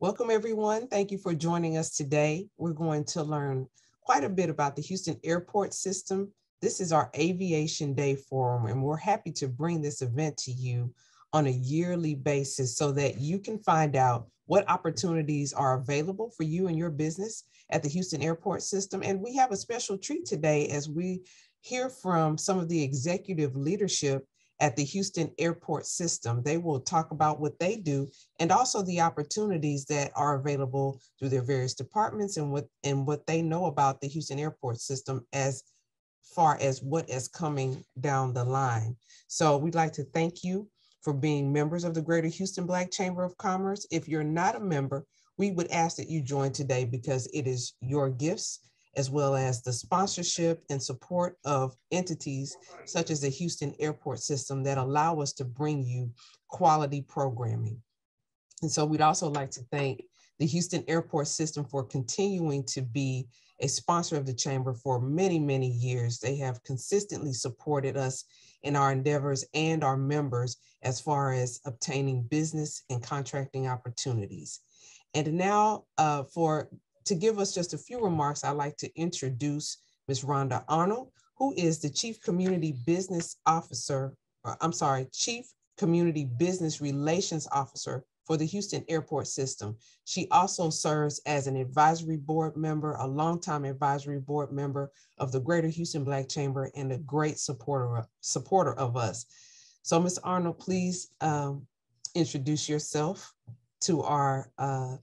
Welcome, everyone. Thank you for joining us today. We're going to learn quite a bit about the Houston Airport System. This is our Aviation Day Forum, and we're happy to bring this event to you on a yearly basis so that you can find out what opportunities are available for you and your business at the Houston Airport System. And we have a special treat today as we hear from some of the executive leadership at the Houston Airport System. They will talk about what they do and also the opportunities that are available through their various departments and what they know about the Houston Airport System as far as what is coming down the line. So we'd like to thank you for being members of the Greater Houston Black Chamber of Commerce. If you're not a member, we would ask that you join today because it is your gifts as well as the sponsorship and support of entities such as the Houston Airport System that allow us to bring you quality programming. And so we'd also like to thank the Houston Airport System for continuing to be a sponsor of the Chamber for many, many years. They have consistently supported us in our endeavors and our members as far as obtaining business and contracting opportunities. And now to give us just a few remarks, I'd like to introduce Ms. Rhonda Arnold, who is the Chief Community Business Relations Officer for the Houston Airport System. She also serves as an advisory board member, a longtime advisory board member of the Greater Houston Black Chamber, and a great supporter of us. So Ms. Arnold, please introduce yourself to our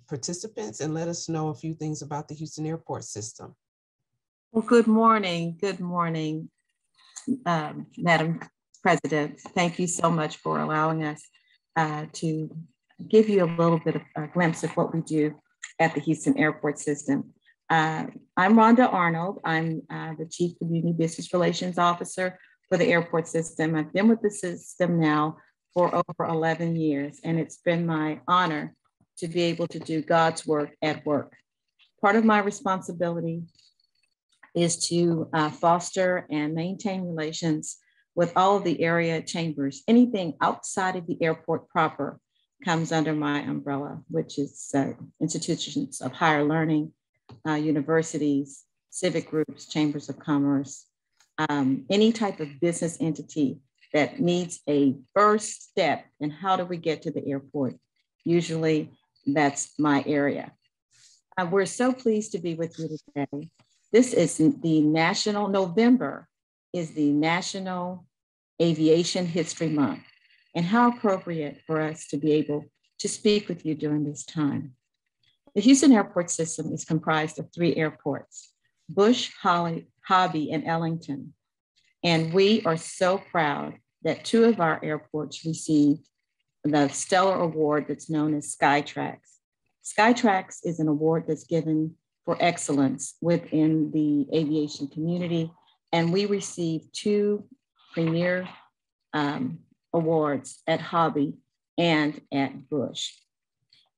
participants and let us know a few things about the Houston Airport System. Well, good morning. Good morning, Madam President. Thank you so much for allowing us to give you a little bit of a glimpse of what we do at the Houston Airport System. I'm Rhonda Arnold. I'm the Chief Community Business Relations Officer for the Airport System. I've been with the system now for over 11 years, and it's been my honor to be able to do God's work at work. Part of my responsibility is to foster and maintain relations with all of the area chambers. Anything outside of the airport proper comes under my umbrella, which is institutions of higher learning, universities, civic groups, chambers of commerce, any type of business entity that needs a first step in how do we get to the airport. Usually that's my area. We're so pleased to be with you today. This is November is the National Aviation History Month. And how appropriate for us to be able to speak with you during this time. The Houston Airport System is comprised of 3 airports, Bush, Hobby, and Ellington. And we are so proud that 2 of our airports received the stellar award that's known as Skytrax. Skytrax is an award that's given for excellence within the aviation community. And we received 2 premier awards at Hobby and at Bush.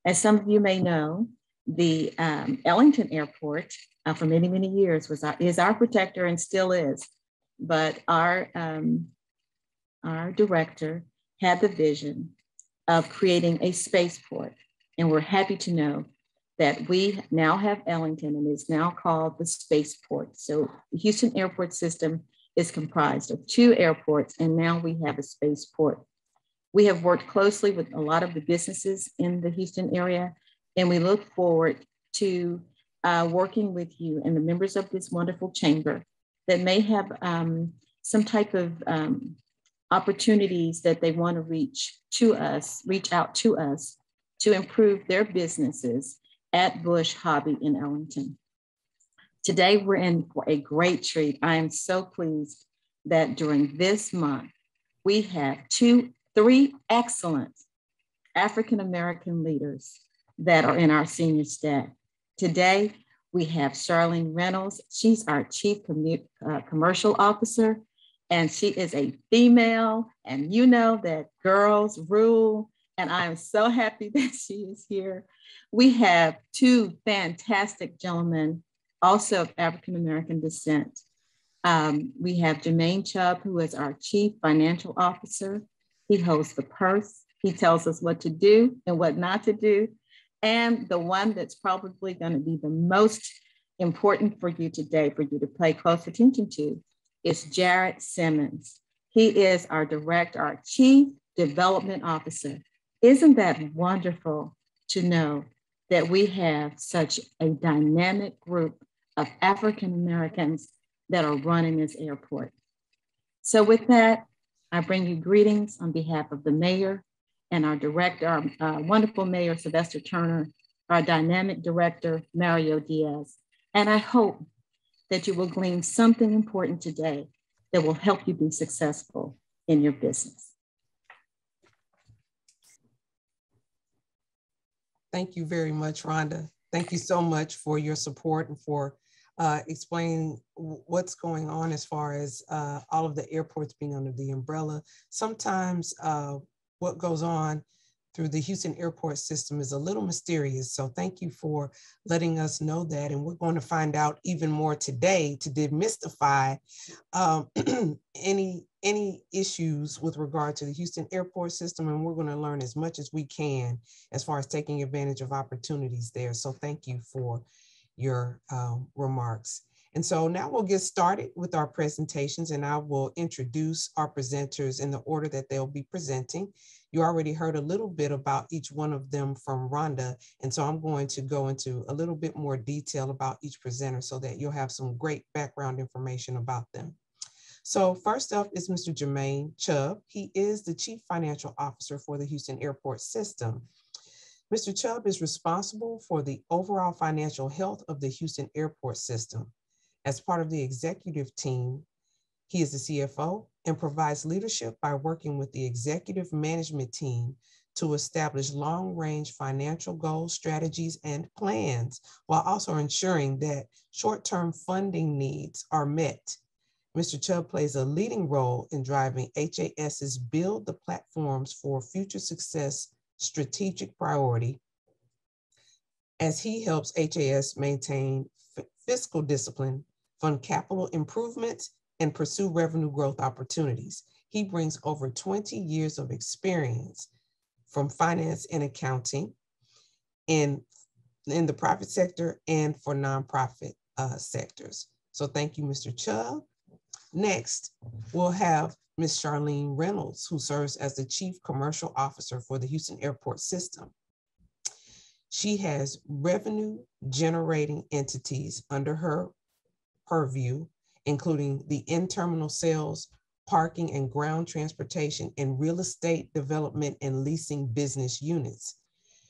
As some of you may know, the Ellington Airport for many, many years is our protector and still is. But our director had the vision of creating a spaceport. And we're happy to know that we now have Ellington and is now called the spaceport. So the Houston Airport System is comprised of 2 airports, and now we have a spaceport. We have worked closely with a lot of the businesses in the Houston area, and we look forward to working with you and the members of this wonderful chamber that may have some type of opportunities that they want to reach out to us to improve their businesses at Bush, Hobby, and Ellington. Today, we're in for a great treat. I am so pleased that during this month, we have 3 excellent African-American leaders that are in our senior staff. Today, we have Charlene Reynolds. She's our Chief Commercial Officer, and she is a female, and you know that girls rule, and I am so happy that she is here. We have 2 fantastic gentlemen, also of African-American descent. We have Jermaine Chubb, who is our Chief Financial Officer. He holds the purse. He tells us what to do and what not to do. And the one that's probably going to be the most important for you today, for you to pay close attention to, is Jarrett Simmons. He is our director, our Chief Development Officer. Isn't that wonderful to know that we have such a dynamic group of African Americans that are running this airport? So with that, I bring you greetings on behalf of the mayor and our director, our wonderful mayor, Sylvester Turner, our dynamic director, Mario Diaz. And I hope that you will glean something important today that will help you be successful in your business. Thank you very much, Rhonda. Thank you so much for your support and for explaining what's going on as far as all of the airports being under the umbrella. Sometimes what goes on through the Houston airport system is a little mysterious. So thank you for letting us know that. And we're going to find out even more today to demystify any issues with regard to the Houston airport system. And we're going to learn as much as we can as far as taking advantage of opportunities there. So thank you for your remarks. And so now we'll get started with our presentations, and I will introduce our presenters in the order that they'll be presenting. You already heard a little bit about each one of them from Rhonda, and so I'm going to go into a little bit more detail about each presenter so that you'll have some great background information about them. So first up is Mr. Jermaine Chubb. He is the Chief Financial Officer for the Houston Airport System. Mr. Chubb is responsible for the overall financial health of the Houston Airport System. As part of the executive team, he is the CFO and provides leadership by working with the executive management team to establish long-range financial goals, strategies, and plans, while also ensuring that short-term funding needs are met. Mr. Chubb plays a leading role in driving HAS's Build the Platforms for Future Success strategic priority, as he helps HAS maintain fiscal discipline, fund capital improvements, and pursue revenue growth opportunities. He brings over 20 years of experience from finance and accounting in the private sector and for nonprofit sectors. So thank you, Mr. Chubb. Next, we'll have Ms. Charlene Reynolds, who serves as the Chief Commercial Officer for the Houston Airport System. She has revenue generating entities under her purview, including the in-terminal sales, parking and ground transportation, and real estate development and leasing business units.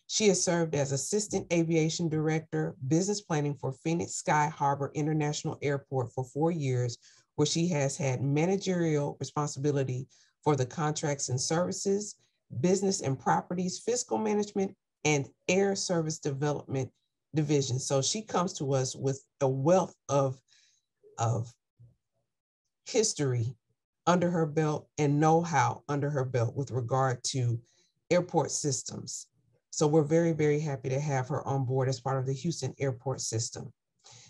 She has served as Assistant Aviation Director, Business Planning for Phoenix Sky Harbor International Airport for 4 years, where she has had managerial responsibility for the contracts and services, business and properties, fiscal management, and air service development division. So she comes to us with a wealth of history under her belt and know-how under her belt with regard to airport systems. So we're very, very happy to have her on board as part of the Houston Airport System.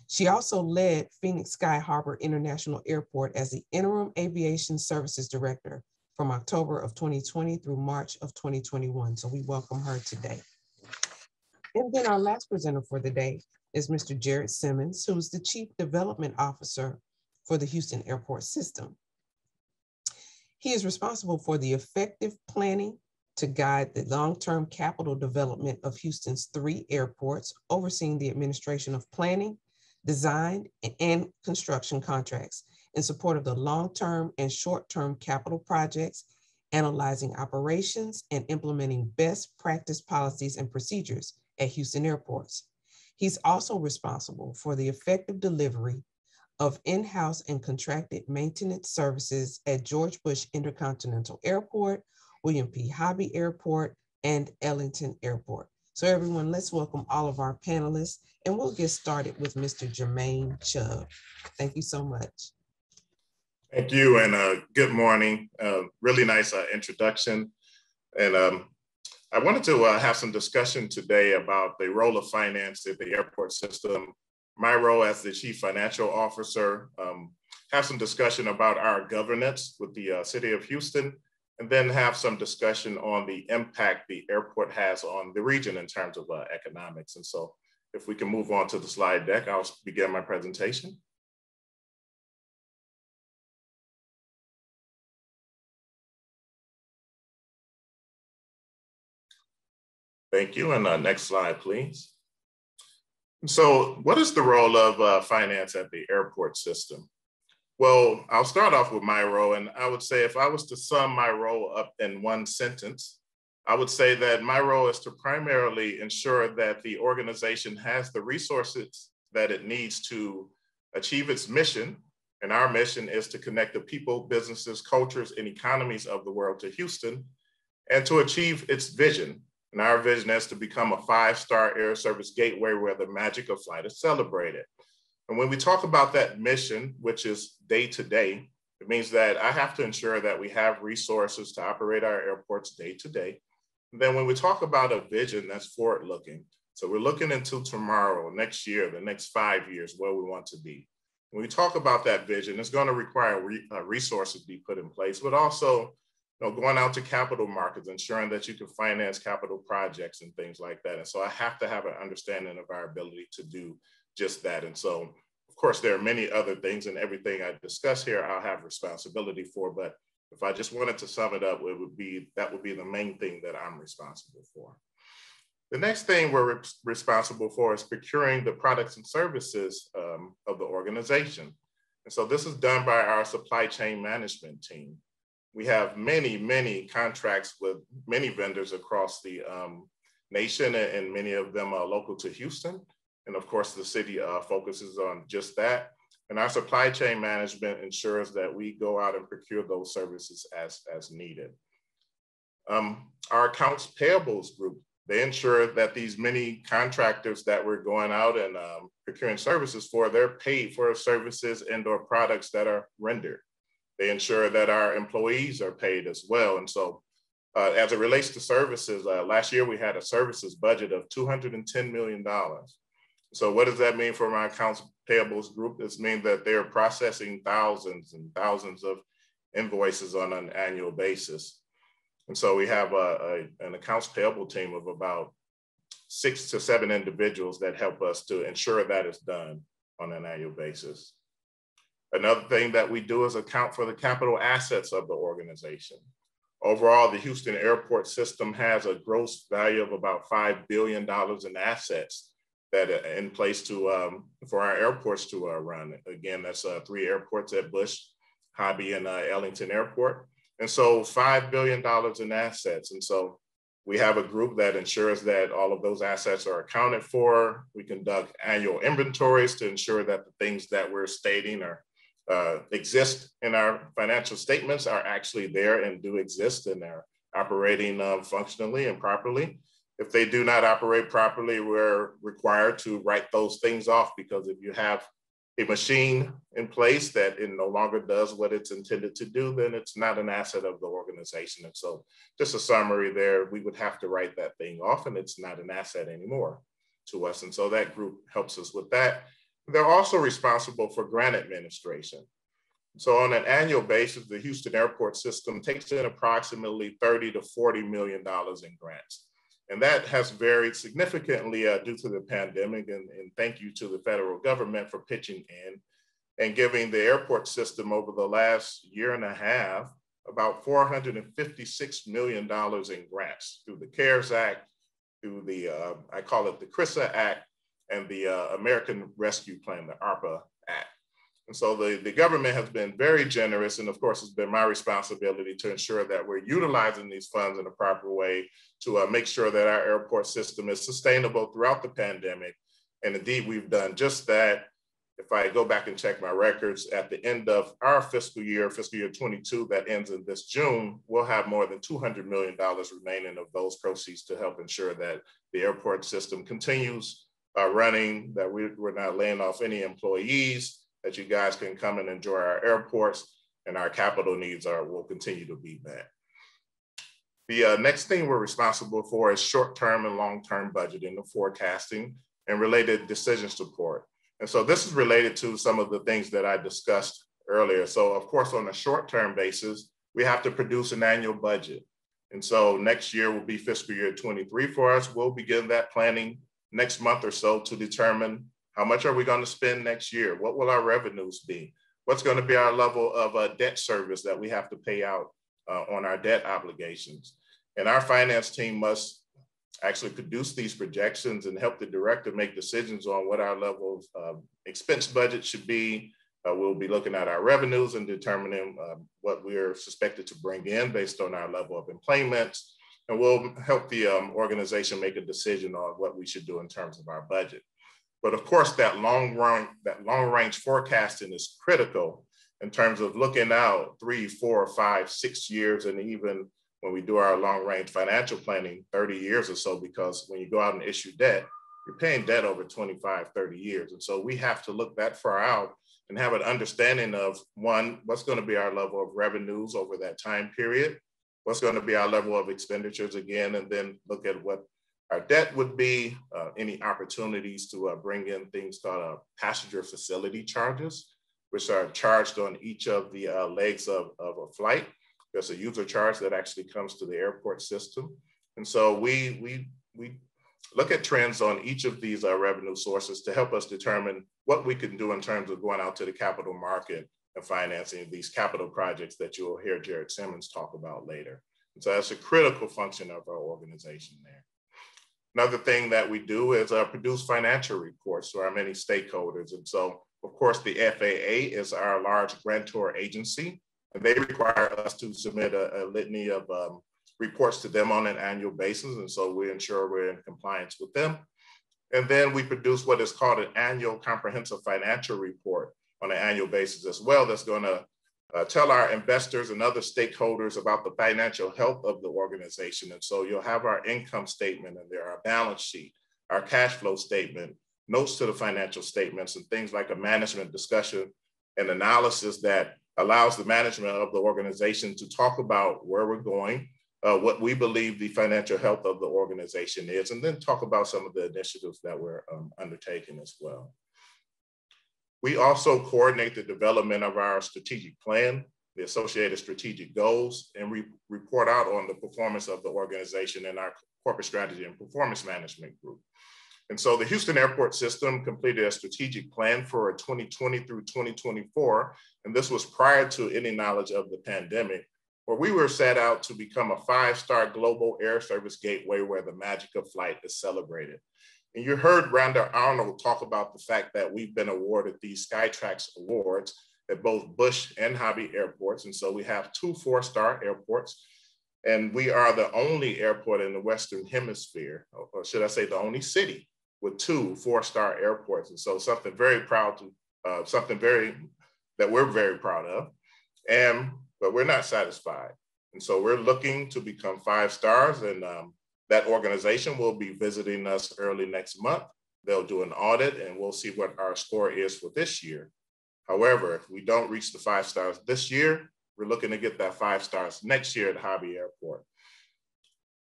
She also led Phoenix Sky Harbor International Airport as the Interim Aviation Services Director from October of 2020 through March of 2021. So we welcome her today. And then our last presenter for the day is Mr. Jarrett Simmons, who is the Chief Development Officer for the Houston Airport System. He is responsible for the effective planning to guide the long-term capital development of Houston's 3 airports, overseeing the administration of planning, design, and construction contracts in support of the long-term and short-term capital projects, analyzing operations, and implementing best practice policies and procedures at Houston airports. He's also responsible for the effective delivery of in-house and contracted maintenance services at George Bush Intercontinental Airport, William P. Hobby Airport, and Ellington Airport. So everyone, let's welcome all of our panelists, and we'll get started with Mr. Jermaine Chubb. Thank you so much. Thank you, and good morning. Really nice introduction. And I wanted to have some discussion today about the role of finance in the airport system, my role as the Chief Financial Officer, have some discussion about our governance with the City of Houston, and then have some discussion on the impact the airport has on the region in terms of economics. And so if we can move on to the slide deck, I'll begin my presentation. Thank you, and next slide, please. So what is the role of finance at the airport system? Well, I'll start off with my role, and I would say if I was to sum my role up in one sentence, I would say that my role is to primarily ensure that the organization has the resources that it needs to achieve its mission. And our mission is to connect the people, businesses, cultures, and economies of the world to Houston, and to achieve its vision. And our vision is to become a 5-star air service gateway where the magic of flight is celebrated. And when we talk about that mission, which is day to day, it means that I have to ensure that we have resources to operate our airports day to day. And then when we talk about a vision, that's forward looking. So we're looking into tomorrow, next year, the next 5 years, where we want to be. When we talk about that vision, it's going to require resources to be put in place, but also going out to capital markets, ensuring that you can finance capital projects and things like that. And so I have to have an understanding of our ability to do just that. And so, of course, there are many other things, and everything I discuss here, I'll have responsibility for. But if I just wanted to sum it up, that would be the main thing that I'm responsible for. The next thing we're responsible for is procuring the products and services of the organization. And so this is done by our supply chain management team. We have many, many contracts with many vendors across the nation, and many of them are local to Houston. And of course, the city focuses on just that. And our supply chain management ensures that we go out and procure those services as needed. Our accounts payables group, they ensure that these many contractors that we're going out and procuring services for, they're paid for services and/or products that are rendered. They ensure that our employees are paid as well. And so as it relates to services, last year we had a services budget of $210 million. So what does that mean for my accounts payables group? This means that they're processing thousands and thousands of invoices on an annual basis. And so we have an accounts payable team of about 6 to 7 individuals that help us to ensure that is done on an annual basis. Another thing that we do is account for the capital assets of the organization. Overall, the Houston airport system has a gross value of about $5 billion in assets that are in place to for our airports to run. Again, that's 3 airports at Bush, Hobby, and Ellington Airport. And so $5 billion in assets. And so we have a group that ensures that all of those assets are accounted for. We conduct annual inventories to ensure that the things that we're stating are exist in our financial statements are actually there and do exist, and they're operating functionally and properly. If they do not operate properly, we're required to write those things off, because if you have a machine in place that it no longer does what it's intended to do, then it's not an asset of the organization. And so just a summary there, we would have to write that thing off, and it's not an asset anymore to us. And so that group helps us with that. They're also responsible for grant administration. So on an annual basis, the Houston airport system takes in approximately $30 to $40 million in grants. And that has varied significantly due to the pandemic. And thank you to the federal government for pitching in and giving the airport system over the last year and a half about $456 million in grants through the CARES Act, through the, I call it the CRISA Act, and the American Rescue Plan, the ARPA Act. And so the government has been very generous, and of course it's been my responsibility to ensure that we're utilizing these funds in a proper way to make sure that our airport system is sustainable throughout the pandemic. And indeed, we've done just that. If I go back and check my records, at the end of our fiscal year 22, that ends in this June, we'll have more than $200 million remaining of those proceeds to help ensure that the airport system continues running, that we're not laying off any employees, that you guys can come and enjoy our airports, and our capital needs will continue to be met. The next thing we're responsible for is short-term and long-term budgeting, the forecasting, and related decision support. And so this is related to some of the things that I discussed earlier. So of course, on a short-term basis, we have to produce an annual budget. And so next year will be fiscal year 23 for us. We'll begin that planning next month or so to determine how much are we going to spend next year? What will our revenues be? What's going to be our level of debt service that we have to pay out on our debt obligations? And our finance team must actually produce these projections and help the director make decisions on what our level of expense budget should be. We'll be looking at our revenues and determining what we're suspected to bring in based on our level of employment. And we'll help the organization make a decision on what we should do in terms of our budget. But of course, that long range forecasting is critical in terms of looking out 3, 4, 5, 6 years, and even when we do our long range financial planning, 30 years or so, because when you go out and issue debt, you're paying debt over 25, 30 years. And so we have to look that far out and have an understanding of, one, what's going to be our level of revenues over that time period, what's going to be our level of expenditures again, and then look at what our debt would be, any opportunities to bring in things called passenger facility charges, which are charged on each of the legs of a flight. There's a user charge that actually comes to the airport system. And so we look at trends on each of these revenue sources to help us determine what we can do in terms of going out to the capital market and financing these capital projects that you'll hear Jarrett Simmons talk about later. And so that's a critical function of our organization there. Another thing that we do is produce financial reports to our many stakeholders. And so, of course, the FAA is our large grantor agency, and they require us to submit a litany of reports to them on an annual basis. And so we ensure we're in compliance with them. And then we produce what is called an annual comprehensive financial report on an annual basis as well. That's going to tell our investors and other stakeholders about the financial health of the organization. And so you'll have our income statement and there, our balance sheet, our cash flow statement, notes to the financial statements, and things like a management discussion and analysis that allows the management of the organization to talk about where we're going, what we believe the financial health of the organization is, and then talk about some of the initiatives that we're undertaking as well. We also coordinate the development of our strategic plan, the associated strategic goals, and we report out on the performance of the organization in our corporate strategy and performance management group. And so the Houston Airport System completed a strategic plan for 2020 through 2024, and this was prior to any knowledge of the pandemic, where we were set out to become a 5-star global air service gateway where the magic of flight is celebrated. And you heard Rhonda Arnold talk about the fact that we've been awarded these Skytrax awards at both Bush and Hobby airports. And so we have 2 4-star airports, and we are the only airport in the Western Hemisphere, or should I say the only city with 2 4-star airports. And so something very proud to, that we're very proud of, but we're not satisfied. And so we're looking to become 5 stars, and that organization will be visiting us early next month. They'll do an audit and we'll see what our score is for this year. However, if we don't reach the 5 stars this year, we're looking to get that 5 stars next year at Hobby Airport.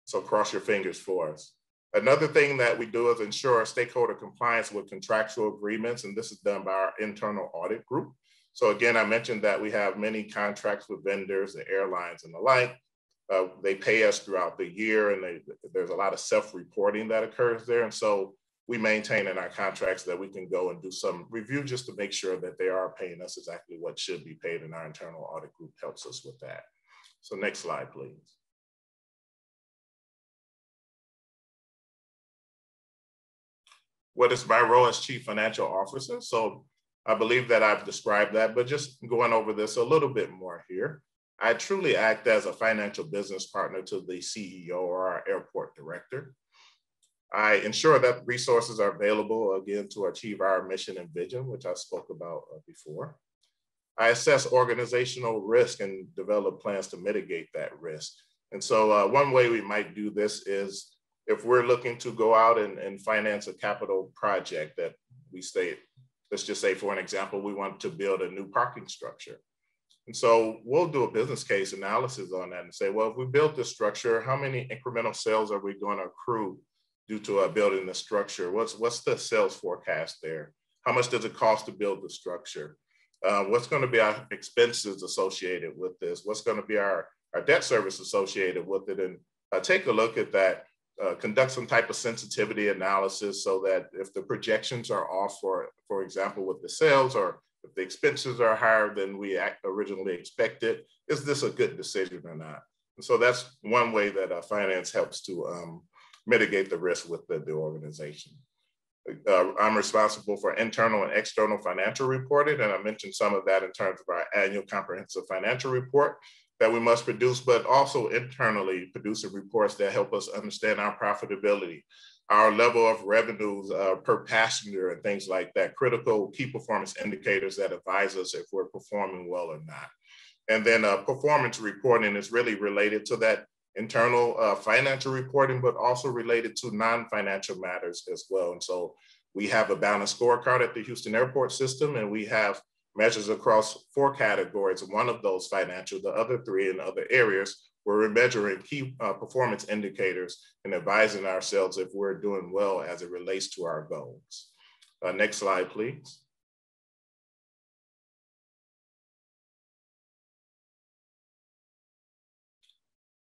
So cross your fingers for us. Another thing that we do is ensure stakeholder compliance with contractual agreements, and this is done by our internal audit group. So again, I mentioned that we have many contracts with vendors, the airlines and the like. They pay us throughout the year, and there's a lot of self-reporting that occurs there. And so we maintain in our contracts that we can go and do some review just to make sure that they are paying us exactly what should be paid, and our internal audit group helps us with that. So next slide, please. What is my role as Chief Financial Officer? So I believe that I've described that, but just going over this a little bit more here. I truly act as a financial business partner to the CEO or our airport director. I ensure that resources are available, again, to achieve our mission and vision, which I spoke about before. I assess organizational risk and develop plans to mitigate that risk. And so one way we might do this is if we're looking to go out and finance a capital project that we state, let's just say, for an example, we want to build a new parking structure. And so we'll do a business case analysis on that and say, well, if we build this structure, how many incremental sales are we going to accrue due to building the structure? What's the sales forecast there? How much does it cost to build the structure? What's going to be our expenses associated with this? What's going to be our debt service associated with it? And take a look at that. Conduct some type of sensitivity analysis so that if the projections are off, for example, with the sales, or if the expenses are higher than we originally expected, is this a good decision or not? And so that's one way that finance helps to mitigate the risk with the organization. I'm responsible for internal and external financial reporting, and I mentioned some of that in terms of our annual comprehensive financial report that we must produce, but also internally producing reports that help us understand our profitability, our level of revenues per passenger and things like that, critical key performance indicators that advise us if we're performing well or not. And then performance reporting is really related to that internal financial reporting, but also related to non-financial matters as well. And so we have a balanced scorecard at the Houston Airport System, and we have measures across 4 categories. One of those financial, the other 3 in other areas, where we're measuring key performance indicators and advising ourselves if we're doing well as it relates to our goals. Next slide, please.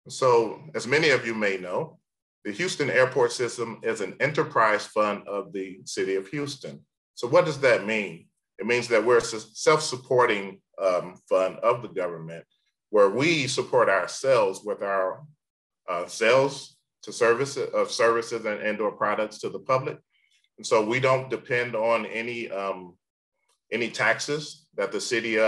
So, as many of you may know, the Houston Airport System is an enterprise fund of the City of Houston. So what does that mean? It means that we're a self-supporting fund of the government where we support ourselves with our sales to services and/or products to the public. And so we don't depend on any taxes that the city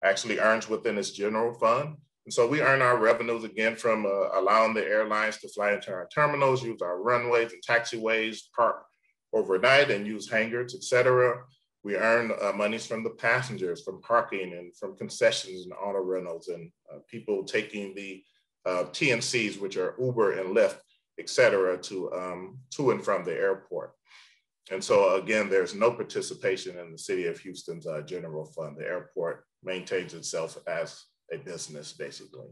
actually earns within its general fund. And so we earn our revenues again from allowing the airlines to fly into our terminals, use our runways and taxiways, park overnight and use hangars, et cetera. We earn monies from the passengers, from parking and from concessions and auto rentals, and people taking the TNCs, which are Uber and Lyft, et cetera, to and from the airport. And so again, there's no participation in the City of Houston's general fund. The airport maintains itself as a business, basically.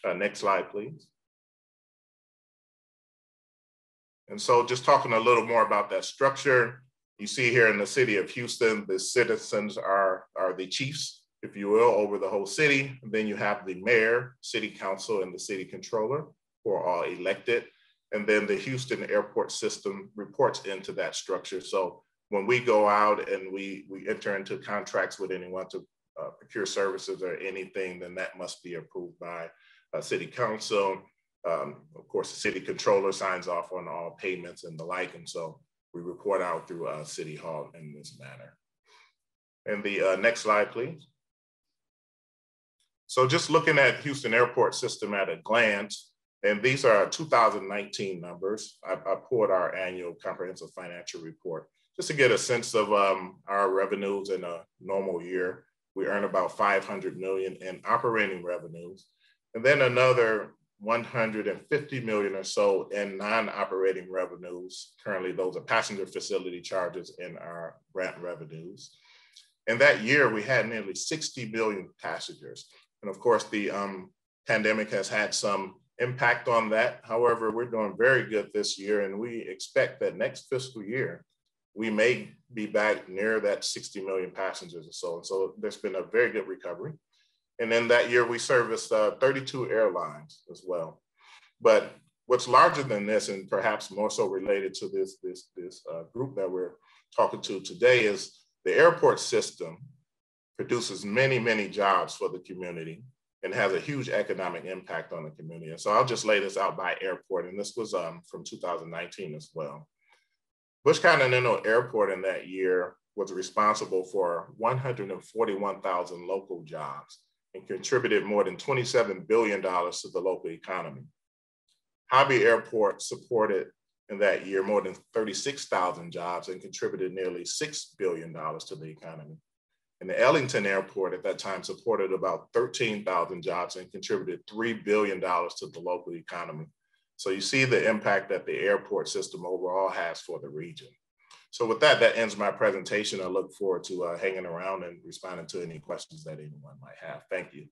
Next slide, please. And so just talking a little more about that structure, you see here in the City of Houston, the citizens are the chiefs, if you will, over the whole city. And then you have the mayor, city council, and the city controller, who are all elected. And then the Houston Airport System reports into that structure. So when we go out and we enter into contracts with anyone to procure services or anything, then that must be approved by city council. Of course, the city controller signs off on all payments and the like. And so we report out through City Hall in this manner. And the next slide, please. So just looking at Houston Airport System at a glance, and these are 2019 numbers. I pulled our annual comprehensive financial report just to get a sense of our revenues in a normal year. We earn about $500 million in operating revenues, and then another $150 million or so in non-operating revenues. Currently, those are passenger facility charges in our grant revenues. And that year, we had nearly 60 million passengers. And of course, the pandemic has had some impact on that. However, we're doing very good this year, and we expect that next fiscal year, we may be back near that 60 million passengers or so. And so there's been a very good recovery. And in that year, we serviced 32 airlines as well. But what's larger than this, and perhaps more so related to this group that we're talking to today, is the airport system produces many, many jobs for the community and has a huge economic impact on the community. And so I'll just lay this out by airport. And this was from 2019 as well. Bush Continental Airport in that year was responsible for 141,000 local jobs and contributed more than $27 billion to the local economy. Hobby Airport supported in that year more than 36,000 jobs and contributed nearly $6 billion to the economy. And the Ellington Airport at that time supported about 13,000 jobs and contributed $3 billion to the local economy. So you see the impact that the airport system overall has for the region. So with that, that ends my presentation. I look forward to hanging around and responding to any questions that anyone might have. Thank you.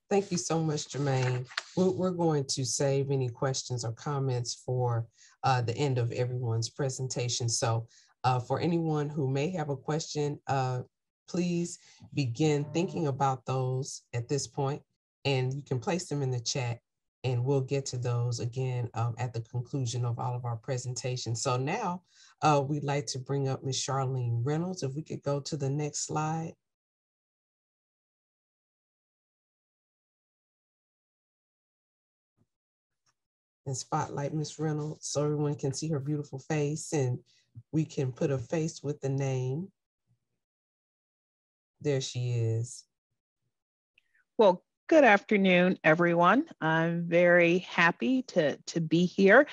Thank you so much, Jermaine. We're going to save any questions or comments for the end of everyone's presentation. So for anyone who may have a question, please begin thinking about those at this point, and you can place them in the chat, and we'll get to those again at the conclusion of all of our presentations. So now we'd like to bring up Ms. Charlene Reynolds. If we could go to the next slide. And spotlight Ms. Reynolds so everyone can see her beautiful face, and we can put a face with the name. There she is. Well, good afternoon, everyone. I'm very happy to be here.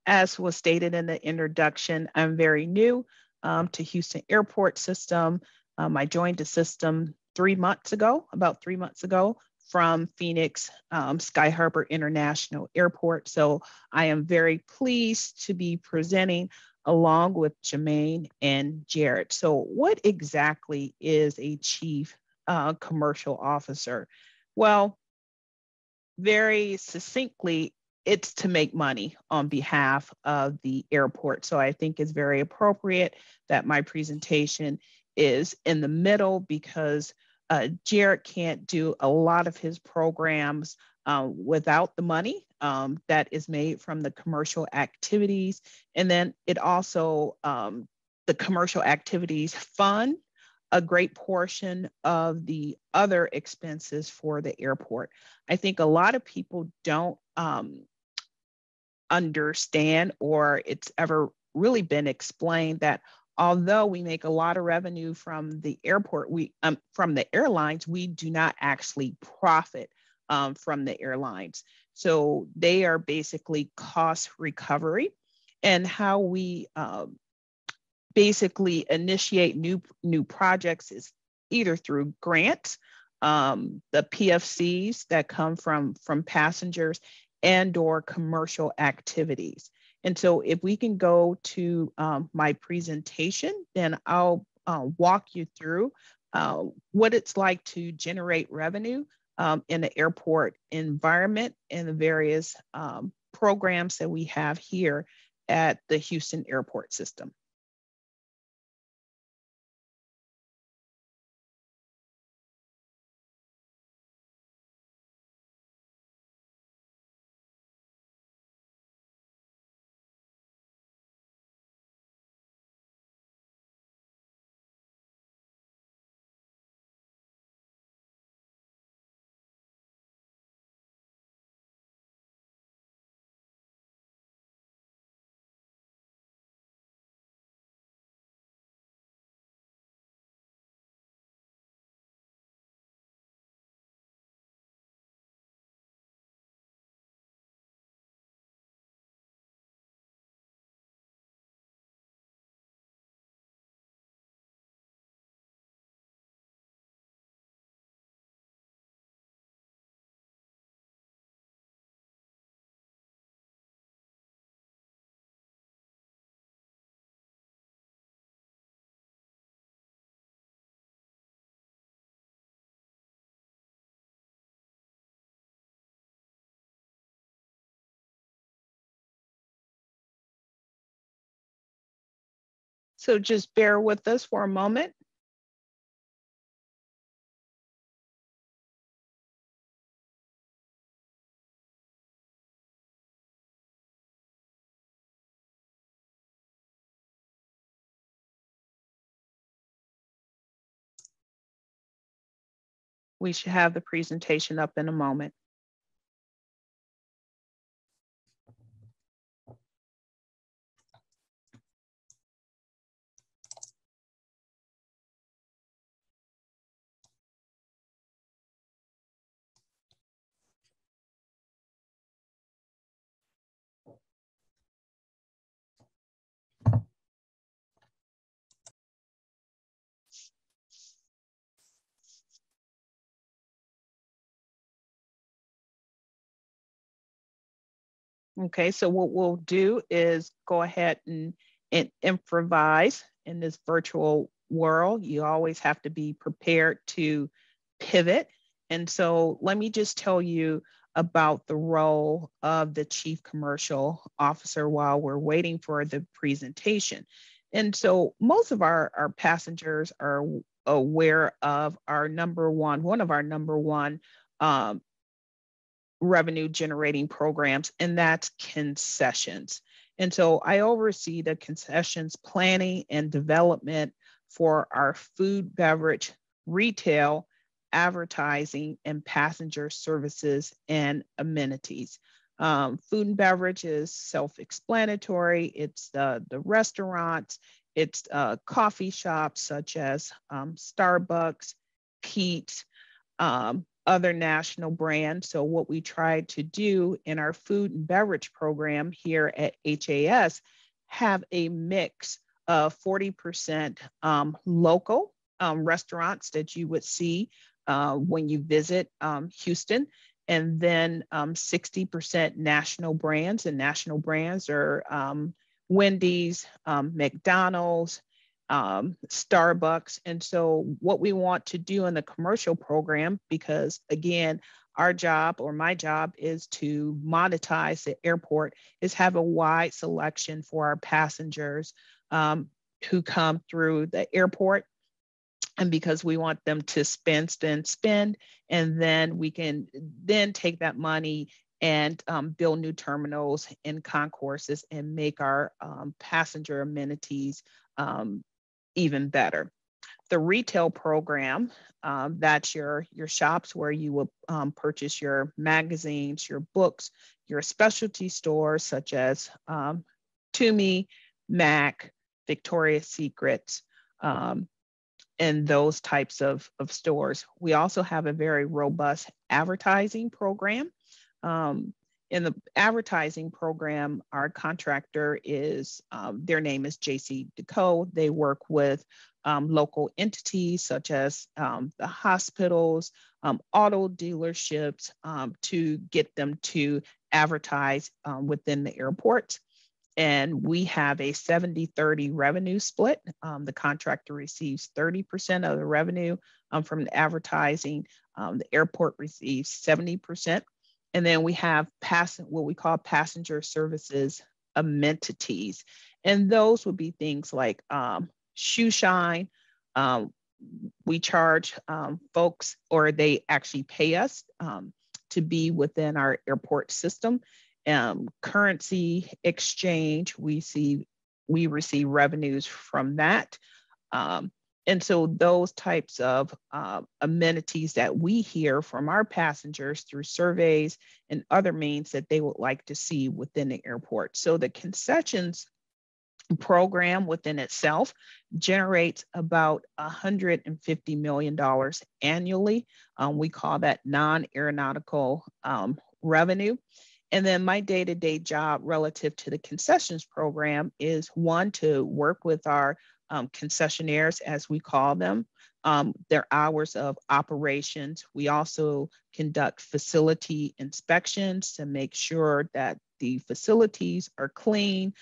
As was stated in the introduction, I'm very new to Houston Airport System. I joined the system about 3 months ago, from Phoenix Sky Harbor International Airport. So I am very pleased to be presenting along with Jermaine and Jarrett. So what exactly is a chief commercial officer? Well, very succinctly, it's to make money on behalf of the airport. So I think it's very appropriate that my presentation is in the middle, because Jarrett can't do a lot of his programs without the money that is made from the commercial activities. And then it also, the commercial activities fund a great portion of the other expenses for the airport. I think a lot of people don't understand, or it's ever really been explained, that although we make a lot of revenue from the airport, from the airlines, we do not actually profit from the airlines. So they are basically cost recovery, and how we basically initiate new projects is either through grants, the PFCs that come from passengers, and or commercial activities. And so if we can go to my presentation, then I'll walk you through what it's like to generate revenue in the airport environment and the various programs that we have here at the Houston Airport System. So just bear with us for a moment. We should have the presentation up in a moment. Okay, so what we'll do is go ahead and improvise in this virtual world. You always have to be prepared to pivot. And so let me just tell you about the role of the Chief Commercial Officer while we're waiting for the presentation. And so most of our passengers are aware of one of our number one revenue generating programs, and that's concessions. And so I oversee the concessions planning and development for our food, beverage, retail, advertising, and passenger services and amenities. Food and beverage is self-explanatory. It's the restaurants, it's coffee shops such as Starbucks, Pete's, other national brands. So what we try to do in our food and beverage program here at HAS, have a mix of 40% local restaurants that you would see when you visit Houston, and then 60% national brands, and national brands are Wendy's, McDonald's, Starbucks. And so what we want to do in the commercial program, because again, our job, or my job, is to monetize the airport, is have a wide selection for our passengers who come through the airport. And because we want them to spend, and then we can then take that money and build new terminals and concourses and make our passenger amenities even better. The retail program, that's your shops where you will purchase your magazines, your books, your specialty stores such as Tumi, Mac, Victoria's Secrets, and those types of stores. We also have a very robust advertising program. In the advertising program, our contractor is, their name is JC Deco. They work with local entities such as the hospitals, auto dealerships, to get them to advertise within the airports. And we have a 70-30 revenue split. The contractor receives 30% of the revenue from the advertising. The airport receives 70%. And then we have what we call passenger services amenities. And those would be things like shoe shine. We charge folks, or they actually pay us to be within our airport system. Currency exchange, we receive revenues from that. And so those types of amenities that we hear from our passengers through surveys and other means that they would like to see within the airport. So the concessions program within itself generates about $150 million annually. We call that non-aeronautical revenue. And then my day-to-day job relative to the concessions program is, one, to work with our concessionaires, as we call them, their hours of operations. We also conduct facility inspections to make sure that the facilities are clean.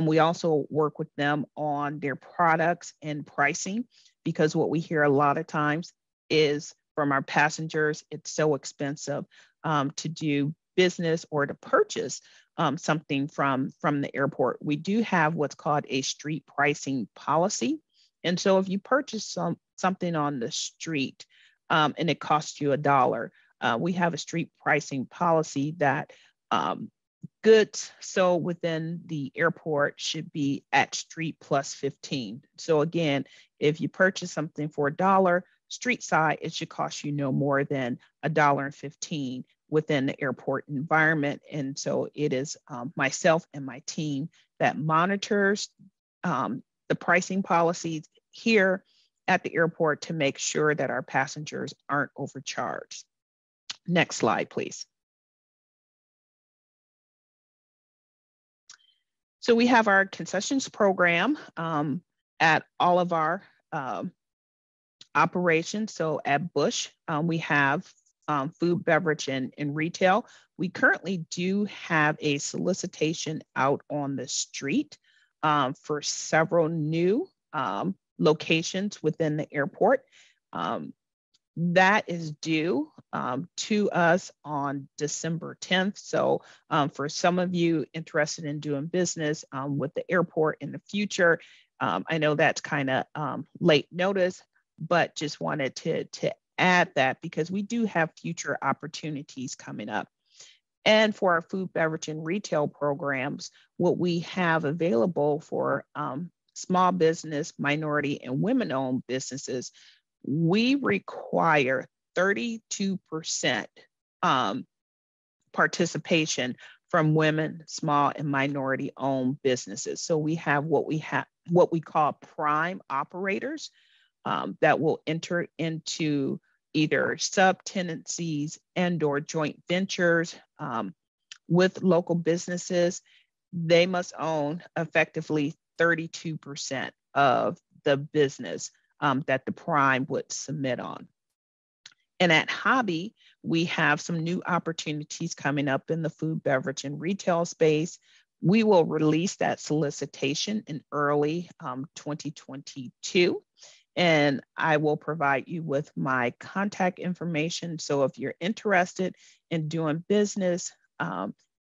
We also work with them on their products and pricing, because what we hear a lot of times is from our passengers, it's so expensive to do business or to purchase something from the airport. We do have what's called a street pricing policy. And so if you purchase something on the street and it costs you $1, we have a street pricing policy that goods sold within the airport should be at street plus 15. So again, if you purchase something for $1, street side, it should cost you no more than $1.15 within the airport environment. And so it is myself and my team that monitors the pricing policies here at the airport to make sure that our passengers aren't overcharged. Next slide, please. So we have our concessions program at all of our operations. So at Bush, we have food, beverage, and retail. We currently do have a solicitation out on the street for several new locations within the airport. That is due to us on December 10th. So for some of you interested in doing business with the airport in the future, I know that's kind of late notice, but just wanted to add that because we do have future opportunities coming up. And for our food, beverage, and retail programs, what we have available for small business, minority, and women-owned businesses, we require 32% participation from women, small, and minority-owned businesses. So we have what we call prime operators that will enter into either sub-tenancies and/or joint ventures with local businesses. They must own effectively 32% of the business that the prime would submit on. And at Hobby, we have some new opportunities coming up in the food, beverage, and retail space. We will release that solicitation in early 2022. And I will provide you with my contact information. So if you're interested in doing business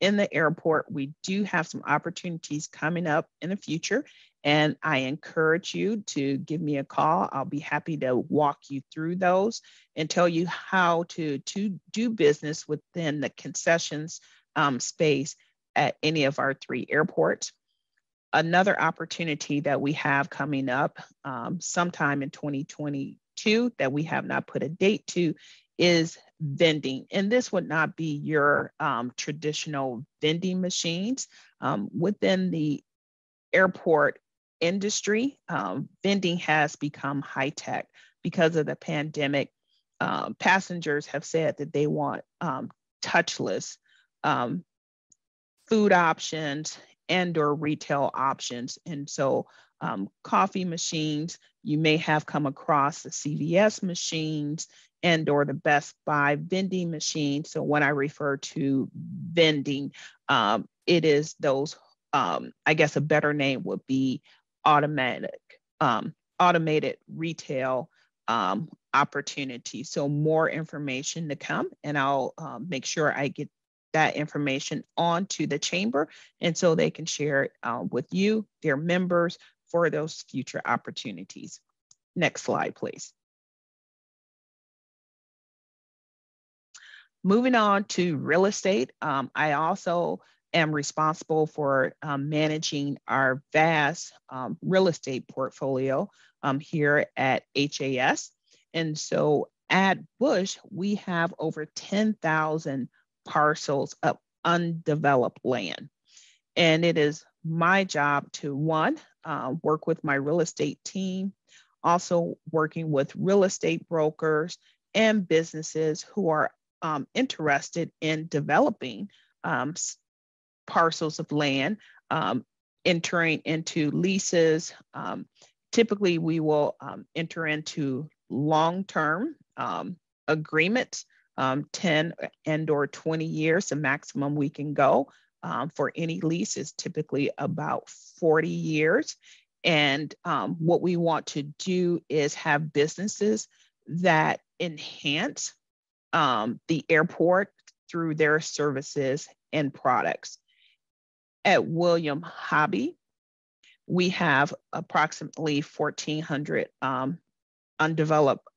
in the airport, we do have some opportunities coming up in the future. And I encourage you to give me a call. I'll be happy to walk you through those and tell you how to do business within the concessions space at any of our 3 airports. Another opportunity that we have coming up sometime in 2022 that we have not put a date to is vending. And this would not be your traditional vending machines. Within the airport industry, vending has become high tech because of the pandemic. Passengers have said that they want touchless food options and/or retail options. And so coffee machines, you may have come across the CVS machines and/or the Best Buy vending machines. So when I refer to vending, it is those, I guess a better name would be automated retail opportunities. So more information to come, and I'll make sure I get that information onto the chamber, and so they can share it with you, their members, for those future opportunities. Next slide, please. Moving on to real estate, I also am responsible for managing our vast real estate portfolio here at HAS. And so at Bush, we have over 10,000 parcels of undeveloped land. And it is my job to, one, work with my real estate team, also working with real estate brokers and businesses who are interested in developing parcels of land, entering into leases. Typically, we will enter into long-term agreements, 10 and/or 20 years. The maximum we can go for any lease is typically about 40 years. And what we want to do is have businesses that enhance the airport through their services and products. At William Hobby, we have approximately 1,400 undeveloped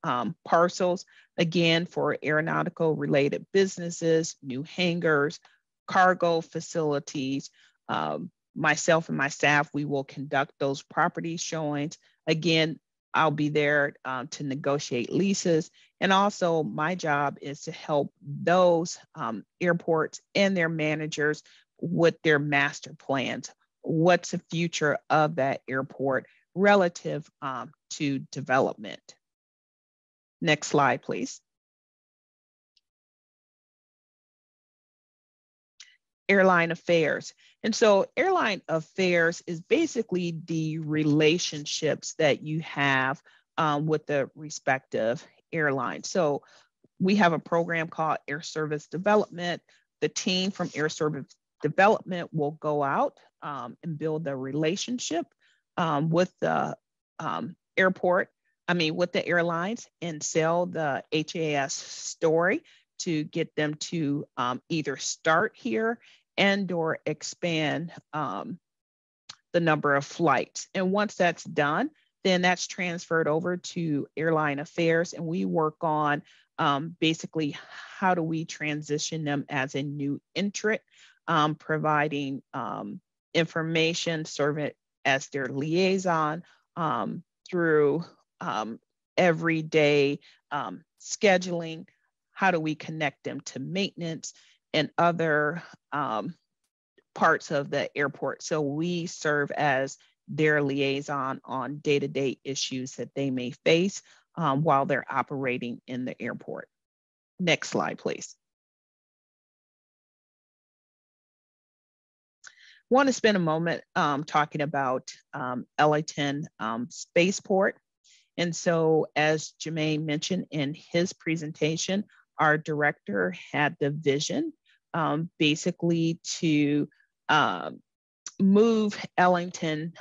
parcels, again, for aeronautical related businesses, new hangars, cargo facilities. Myself and my staff, we will conduct those property showings. Again, I'll be there to negotiate leases. And also my job is to help those airports and their managers with their master plans. What's the future of that airport relative to development? Next slide, please. Airline Affairs. And so Airline Affairs is basically the relationships that you have with the respective airlines. So we have a program called Air Service Development. The team from Air Service Development will go out and build a relationship with the airport. with the airlines and sell the HAS story to get them to either start here and or expand the number of flights. And once that's done, then that's transferred over to Airline Affairs, and we work on basically how do we transition them as a new entrant, providing information, serving as their liaison through everyday scheduling. How do we connect them to maintenance and other parts of the airport? So we serve as their liaison on day-to-day issues that they may face while they're operating in the airport. Next slide, please. I want to spend a moment talking about Ellington Spaceport. And so as Jermaine mentioned in his presentation, our director had the vision basically to move Ellington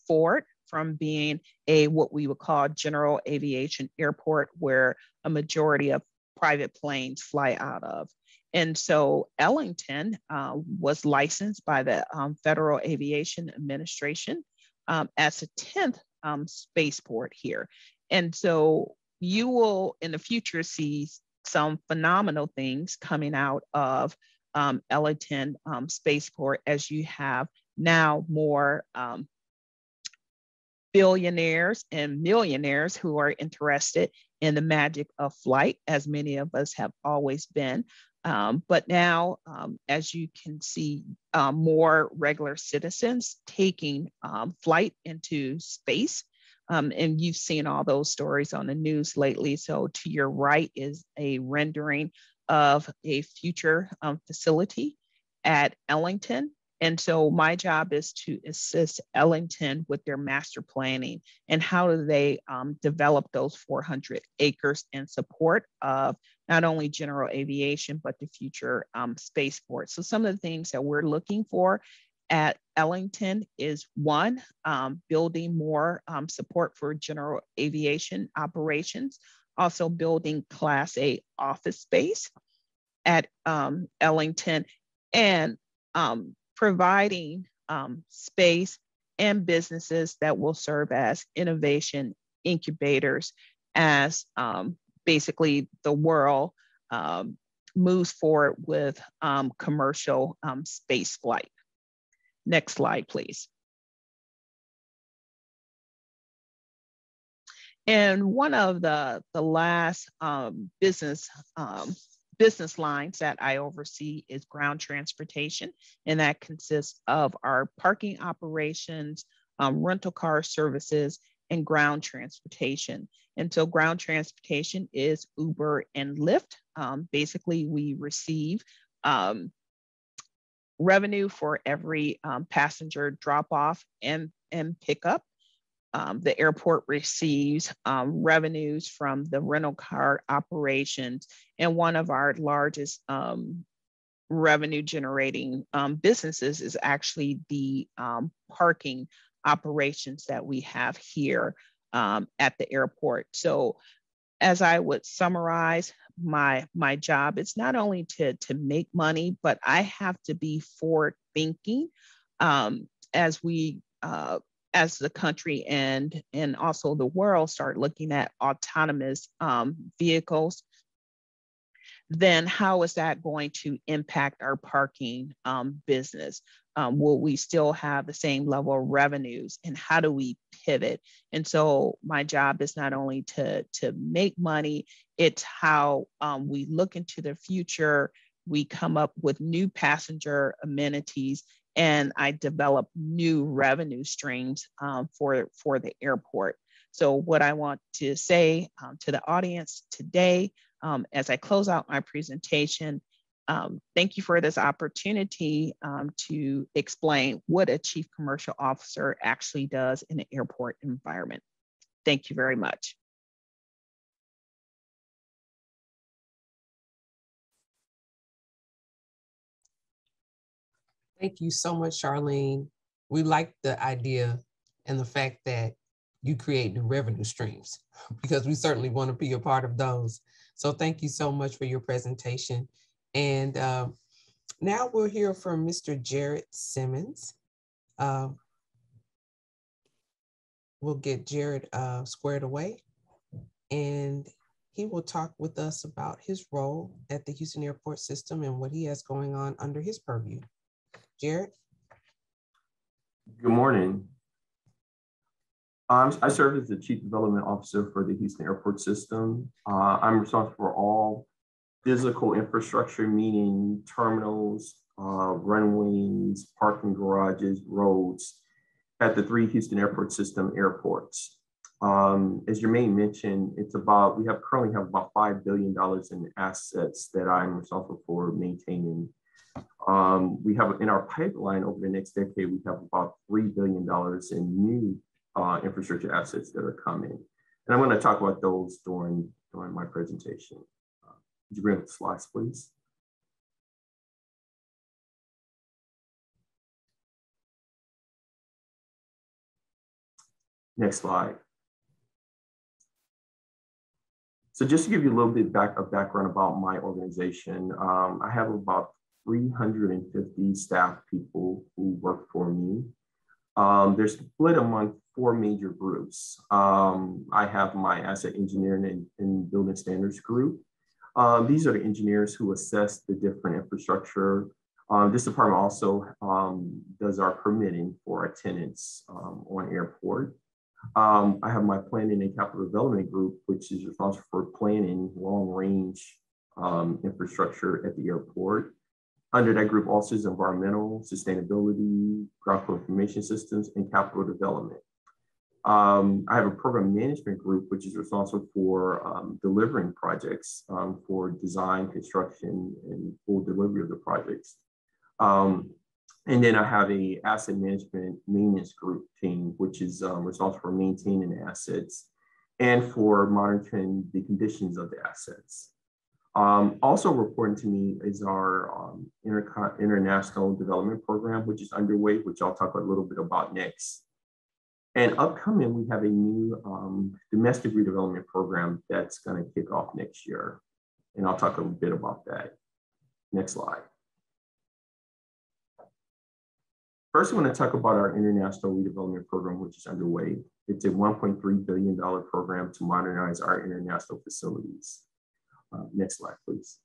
forward from being what we would call general aviation airport, where a majority of private planes fly out of. And so Ellington was licensed by the Federal Aviation Administration as a 10th spaceport here. And so you will in the future see some phenomenal things coming out of Ellington Spaceport, as you have now more billionaires and millionaires who are interested in the magic of flight, as many of us have always been. But now, as you can see, more regular citizens taking flight into space. And you've seen all those stories on the news lately. So to your right is a rendering of a future facility at Ellington. And so my job is to assist Ellington with their master planning and how do they develop those 400 acres in support of not only general aviation, but the future spaceport. So some of the things that we're looking for at Ellington is one, building more support for general aviation operations, also building Class A office space at Ellington, and providing space and businesses that will serve as innovation incubators as basically the world moves forward with commercial space flight. Next slide, please. And one of the last business lines that I oversee is ground transportation, and that consists of our parking operations, rental car services, and ground transportation. And so ground transportation is Uber and Lyft. Basically, we receive revenue for every passenger drop off and pickup. The airport receives revenues from the rental car operations, and one of our largest revenue generating businesses is actually the parking operations that we have here at the airport. So as I would summarize my job, it's not only to make money, but I have to be forward thinking as we as the country and also the world start looking at autonomous vehicles. Then how is that going to impact our parking business? Will we still have the same level of revenues, and how do we pivot? And so my job is not only to make money, it's how we look into the future, we come up with new passenger amenities, and I develop new revenue streams for the airport. So what I want to say to the audience today, as I close out my presentation, thank you for this opportunity to explain what a chief commercial officer actually does in an airport environment. Thank you very much. Thank you so much, Charlene. We like the idea and the fact that you create new revenue streams because we certainly want to be a part of those. So thank you so much for your presentation. And now we'll hear from Mr. Jarrett Simmons. We'll get Jarrett squared away, and he will talk with us about his role at the Houston Airport System and what he has going on under his purview. Jarrett? Good morning. I serve as the Chief Development Officer for the Houston Airport System. I'm responsible for all physical infrastructure, meaning terminals, runways, parking garages, roads at the 3 Houston Airport System airports. As Jermaine mentioned, we currently have about $5 billion in assets that I'm responsible for maintaining. We have in our pipeline over the next decade, we have about $3 billion in new infrastructure assets that are coming. And I'm going to talk about those during my presentation. Could you bring up the slides, please? Next slide. So just to give you a little bit of background about my organization, I have about 350 staff people who work for me. They're split among 4 major groups. I have my asset engineering and building standards group. These are the engineers who assess the different infrastructure. This department also does our permitting for our tenants on airport. I have my planning and capital development group, which is responsible for planning long-range infrastructure at the airport. Under that group also is environmental, sustainability, ground floor information systems, and capital development. I have a program management group, which is responsible for delivering projects for design, construction, and full delivery of the projects. And then I have a asset management maintenance group team, which is responsible for maintaining the assets and for monitoring the conditions of the assets. Also reporting to me is our international development program, which is underway, which I'll talk a little bit about next. And upcoming, we have a new domestic redevelopment program that's going to kick off next year. And I'll talk a bit about that. Next slide. First, I want to talk about our international redevelopment program, which is underway. It's a $1.3 billion program to modernize our international facilities. Next slide, please.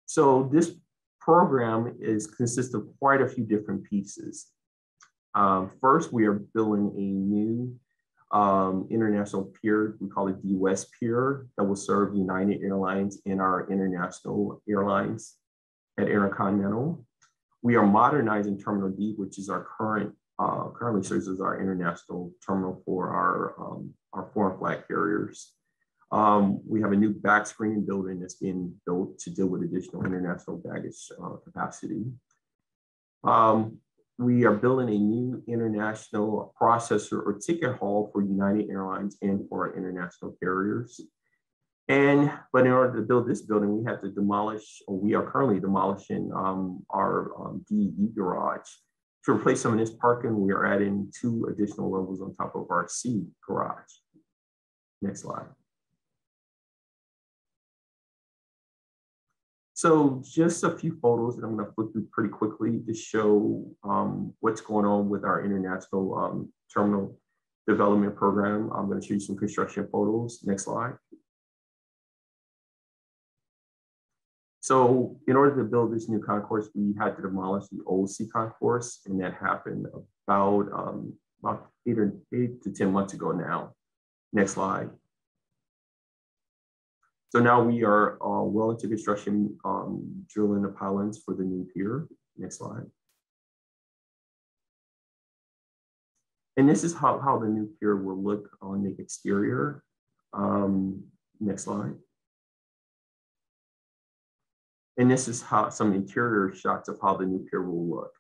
So this program consists of quite a few different pieces. First, we are building a new international pier. We call it the West Pier, that will serve United Airlines and our international airlines at Intercontinental. We are modernizing Terminal D, which is our currently serves as our international terminal for our foreign flag carriers. We have a new back screening building that's being built to deal with additional international baggage capacity. We are building a new international processor or ticket hall for United Airlines and for our international carriers. But in order to build this building, we had to demolish, or we are currently demolishing our DE garage. To replace some of this parking, we are adding 2 additional levels on top of our C garage. Next slide. So just a few photos that I'm going to flip through pretty quickly to show what's going on with our international terminal development program. I'm going to show you some construction photos. Next slide. So in order to build this new concourse, we had to demolish the old C concourse, and that happened about 8 to 10 months ago now. Next slide. So now we are well into construction, drilling the pylons for the new pier. Next slide. And this is how the new pier will look on the exterior. Next slide. And this is how some interior shots of how the new pier will look.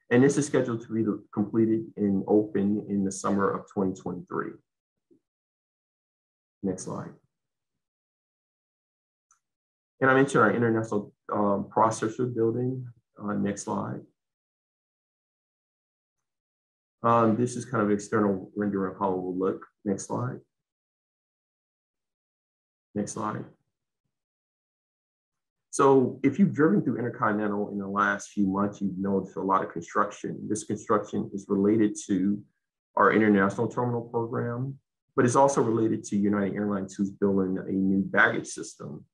And this is scheduled to be completed and open in the summer of 2023. Next slide. And I mentioned our international processor building. Next slide. This is kind of external rendering of how it will look. Next slide. Next slide. So if you've driven through Intercontinental in the last few months, you've noticed a lot of construction. This construction is related to our international terminal program, but it's also related to United Airlines, who's building a new baggage system.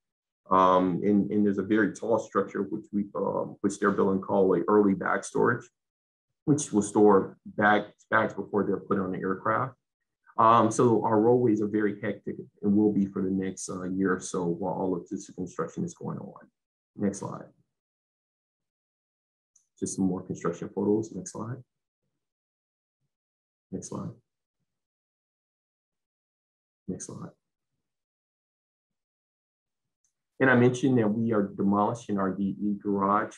And there's a very tall structure which they're building called a early bag storage, which will store bags before they're put on the aircraft. So our roadways are very hectic and will be for the next year or so while all of this construction is going on. Next slide. Just some more construction photos. Next slide. Next slide. Next slide. And I mentioned that we are demolishing our DE garage,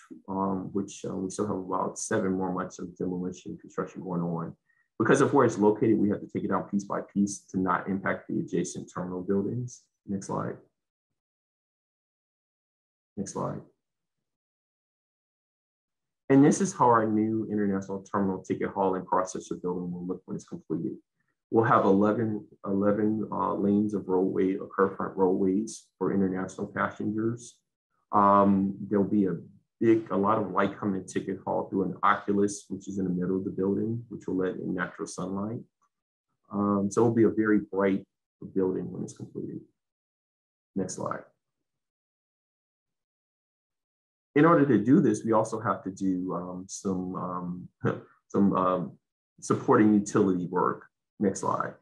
which we still have about 7 more months of demolition construction going on. Because of where it's located, we have to take it out piece by piece to not impact the adjacent terminal buildings. Next slide. Next slide. And this is how our new international terminal ticket hall and processor building will look when it's completed. We'll have 11 lanes of roadway, or curb front roadways for international passengers. There'll be a lot of light coming in ticket hall through an oculus, which is in the middle of the building, which will let in natural sunlight. So it'll be a very bright building when it's completed. Next slide. In order to do this, we also have to do some supporting utility work. Next slide.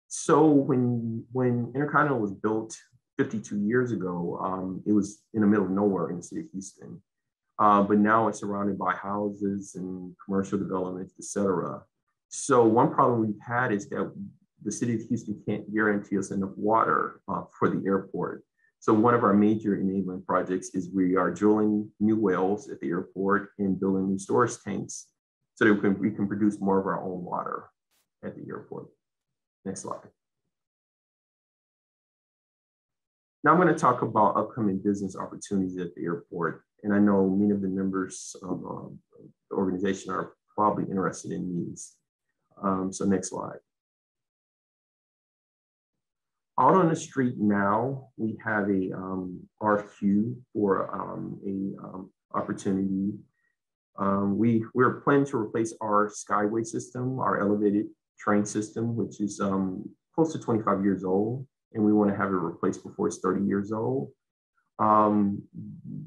So when Intercontinental was built 52 years ago, it was in the middle of nowhere in the city of Houston. But now it's surrounded by houses and commercial developments, et cetera. So one problem we've had is that the city of Houston can't guarantee us enough water for the airport. So one of our major enabling projects is we are drilling new wells at the airport and building new storage tanks so that we can produce more of our own water at the airport. Next slide. Now I'm going to talk about upcoming business opportunities at the airport. And I know many of the members of the organization are probably interested in these. So next slide. Out on the street now, we have a RFQ for opportunity. We're planning to replace our Skyway system, our elevated train system, which is close to 25 years old, and we want to have it replaced before it's 30 years old.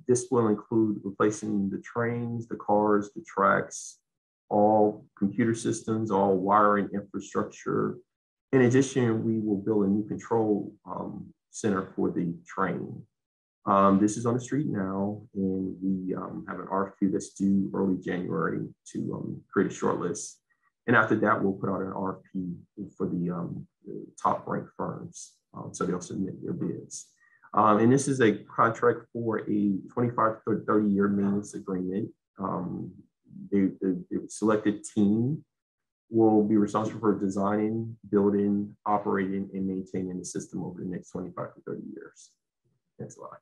This will include replacing the trains, the cars, the tracks, all computer systems, all wiring infrastructure. In addition, we will build a new control center for the train. This is on the street now, and we have an RFQ that's due early January to create a short list. And after that, we'll put out an RFP for the top ranked firms, so they'll submit their bids. And this is a contract for a 25 to 30-year maintenance agreement. The selected team will be responsible for designing, building, operating, and maintaining the system over the next 25 to 30 years. Next slide.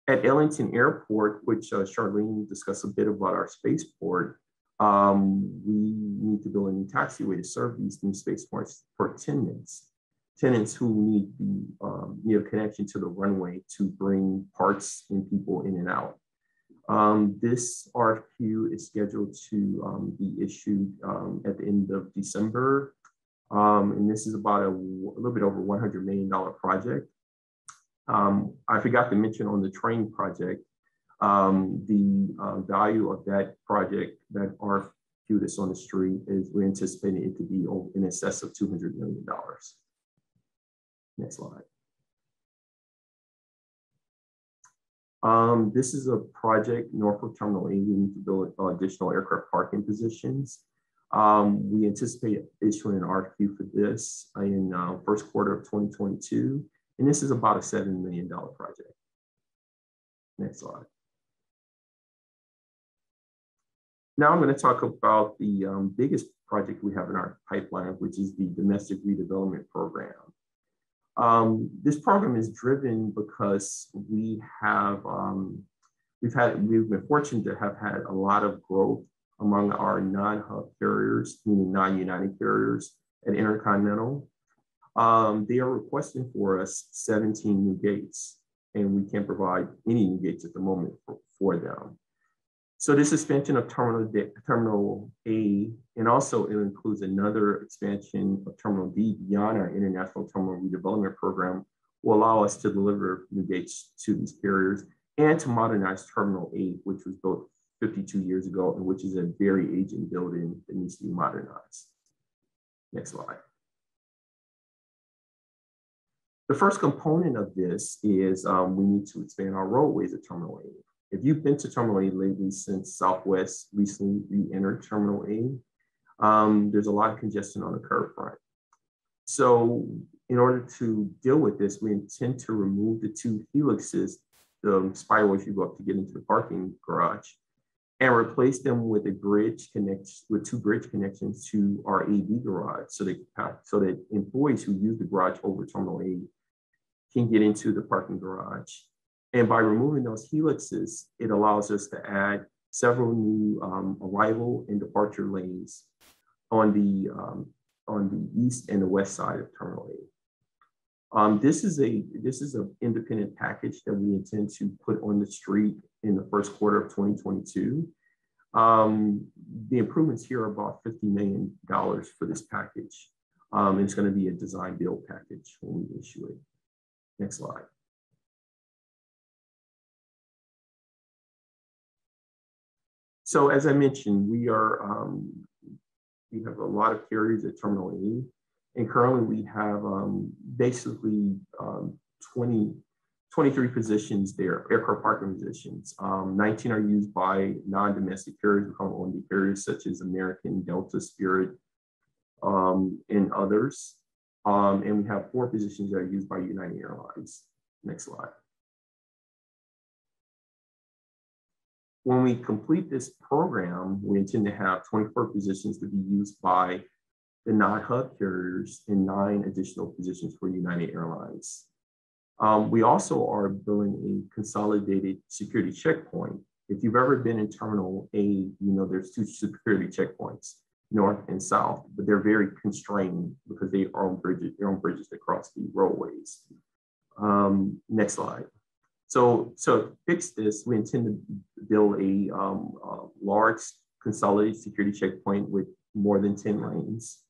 At Ellington Airport, which Charlene discussed a bit about our spaceport, we need to build a new taxiway to serve these new spaceports for tenants who need a connection to the runway to bring parts and people in and out. This RFQ is scheduled to be issued at the end of December. And this is about a little bit over $100 million project. I forgot to mention on the train project, the value of that project, that RFQ that's on the street, is we're anticipating it to be in excess of $200 million. Next slide. This is a project, Norfolk Terminal 8. We need to build additional aircraft parking positions. We anticipate issuing an RFQ for this in first quarter of 2022. And this is about a $7 million project. Next slide. Now I'm going to talk about the biggest project we have in our pipeline, which is the Domestic Redevelopment Program. This program is driven because we have we've been fortunate to have had a lot of growth among our non-hub carriers, meaning non-United carriers at Intercontinental. They are requesting for us 17 new gates, and we can't provide any new gates at the moment for them. So this expansion of Terminal A, and also it includes another expansion of Terminal D beyond our International Terminal Redevelopment Program, will allow us to deliver new gates to these carriers and to modernize Terminal A, which was built 52 years ago, and which is a very aging building that needs to be modernized. Next slide. The first component of this is we need to expand our roadways at Terminal A. If you've been to Terminal A lately since Southwest recently re-entered Terminal A, there's a lot of congestion on the curb front. So in order to deal with this, we intend to remove the two helixes, the spirals you go up to get into the parking garage, and replace them with two bridge connections to our AV garage, so that employees who use the garage over Terminal A can get into the parking garage. And by removing those helixes, it allows us to add several new arrival and departure lanes on the east and the west side of Terminal A. This is an independent package that we intend to put on the street in the first quarter of 2022. The improvements here are about $50 million for this package. And it's going to be a design build package when we issue it. Next slide. So as I mentioned, we have a lot of carriers at Terminal A, and currently we have basically 23 positions there, aircraft parking positions. 19 are used by non-domestic carriers, we call them only carriers, such as American, Delta, Spirit, and others. And we have 4 positions that are used by United Airlines. Next slide. When we complete this program, we intend to have 24 positions to be used by the non-hub carriers and 9 additional positions for United Airlines. We also are building a consolidated security checkpoint. If you've ever been in Terminal A, you know there's 2 security checkpoints, north and south, but they're very constrained because they are on bridges that cross the roadways. Next slide. So to fix this, we intend to build a large consolidated security checkpoint with more than 10 lanes.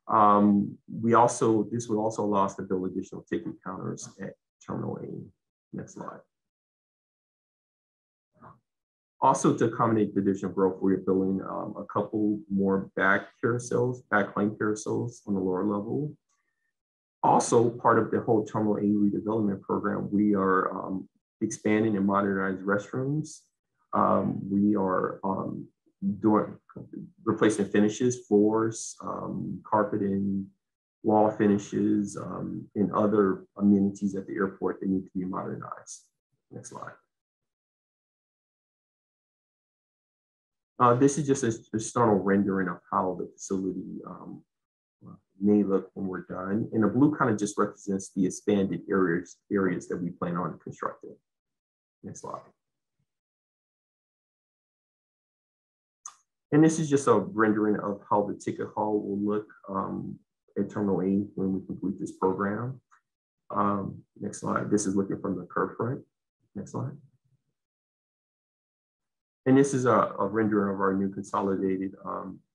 This would also allow us to build additional ticket counters at Terminal A. Next slide. Also, to accommodate the additional growth, we're building a couple more back lane carousels on the lower level. Also, part of the whole Terminal A redevelopment program, we are expanding and modernizing restrooms. We are replacing finishes, floors, carpeting, wall finishes, and other amenities at the airport that need to be modernized. Next slide. This is just a external rendering of how the facility may look when we're done. And the blue kind of just represents the expanded areas that we plan on constructing. Next slide. And this is just a rendering of how the ticket hall will look at Terminal A when we complete this program. Next slide. This is looking from the curb front. Next slide. And this is a rendering of our new consolidated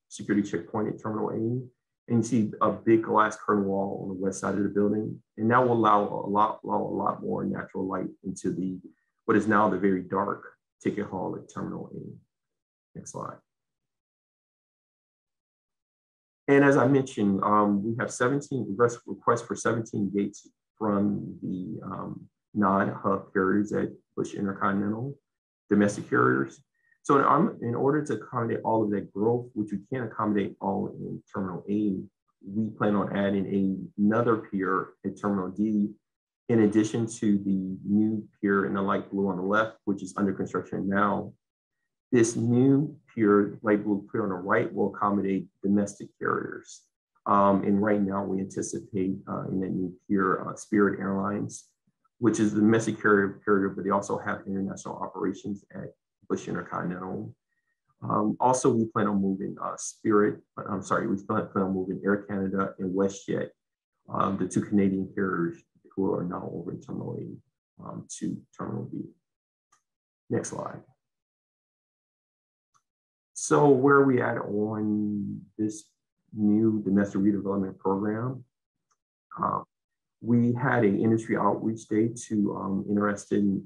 security checkpoint at Terminal A. And you see a big glass curtain wall on the west side of the building. And that will allow a lot more natural light into what is now the very dark ticket hall at Terminal A. Next slide. And as I mentioned, we have 17 requests for 17 gates from the non-hub carriers at Bush Intercontinental, domestic carriers. So in order to accommodate all of that growth, which we can't accommodate all in Terminal A, we plan on adding another pier at Terminal D, in addition to the new pier in the light blue on the left, which is under construction now. This new pier, light blue pier on the right, will accommodate domestic carriers. And right now we anticipate in that new pier, Spirit Airlines which is the domestic carrier, but they also have international operations at Bush Intercontinental. Also, we plan on moving Spirit. We plan on moving Air Canada and WestJet, the two Canadian carriers who are now over in Terminal A to Terminal B. Next slide. So where are we at on this new domestic redevelopment program? We had an industry outreach day to interested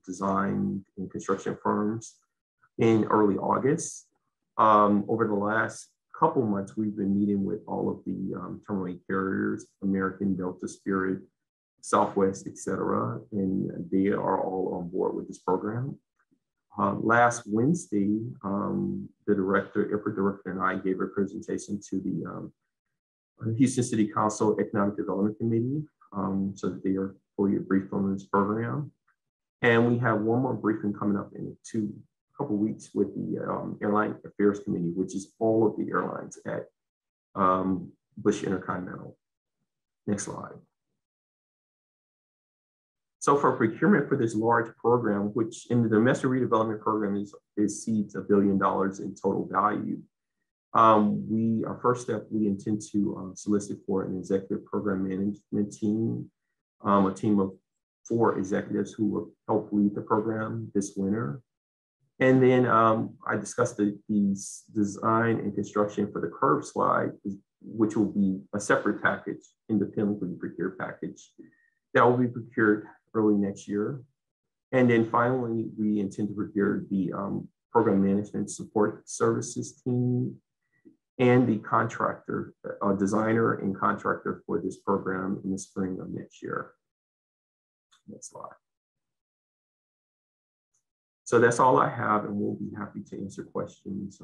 design and construction firms in early August. Over the last couple months, we've been meeting with all of the Terminal A carriers, American, Delta, Spirit, Southwest, et cetera, and they are all on board with this program. Last Wednesday, the airport director and I gave a presentation to the Houston City Council Economic Development Committee so that they are fully briefed on this program. And we have one more briefing coming up in a couple weeks with the Airline Affairs Committee, which is all of the airlines at Bush Intercontinental. Next slide. So for procurement for this large program, which in the domestic redevelopment program exceeds $1 billion in total value, our first step, we intend to solicit for an executive program management team, a team of 4 executives who will help lead the program this winter. And then I discussed the design and construction for the curb slide, which will be a separate package, independently procured package that will be procured early next year. And then finally, we intend to procure the program management support services team and the contractor, designer and contractor for this program in the spring of next year. Next slide. So that's all I have, and we'll be happy to answer questions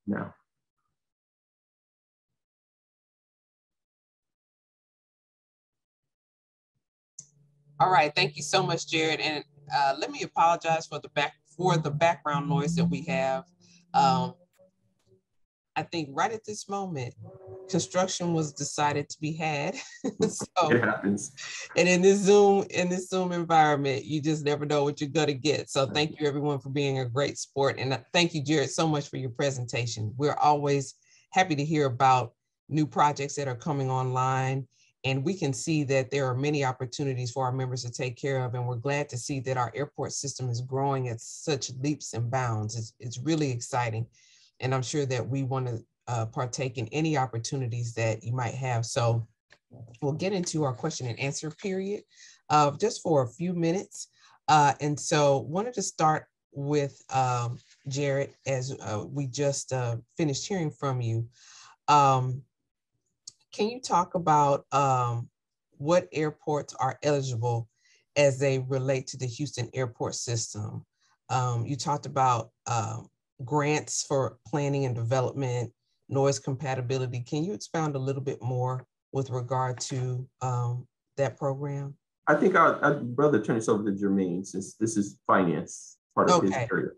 now. All right, thank you so much, Jarrett. And let me apologize for the background noise that we have. I think right at this moment, construction was decided to be had. So it happens. And in this Zoom environment, you just never know what you're gonna get. So thank you everyone for being a great sport. And thank you, Jarrett, so much for your presentation. We're always happy to hear about new projects that are coming online. And we can see that there are many opportunities for our members to take care of. And we're glad to see that our airport system is growing at such leaps and bounds. It's really exciting. And I'm sure that we want to partake in any opportunities that you might have. So we'll get into our question and answer period just for a few minutes. And so wanted to start with Jarrett, as we just finished hearing from you. Can you talk about what airports are eligible as they relate to the Houston airport system? You talked about grants for planning and development, noise compatibility. Can you expound a little bit more with regard to that program? I think I'd rather turn this over to Jermaine, since this is finance, part of his area.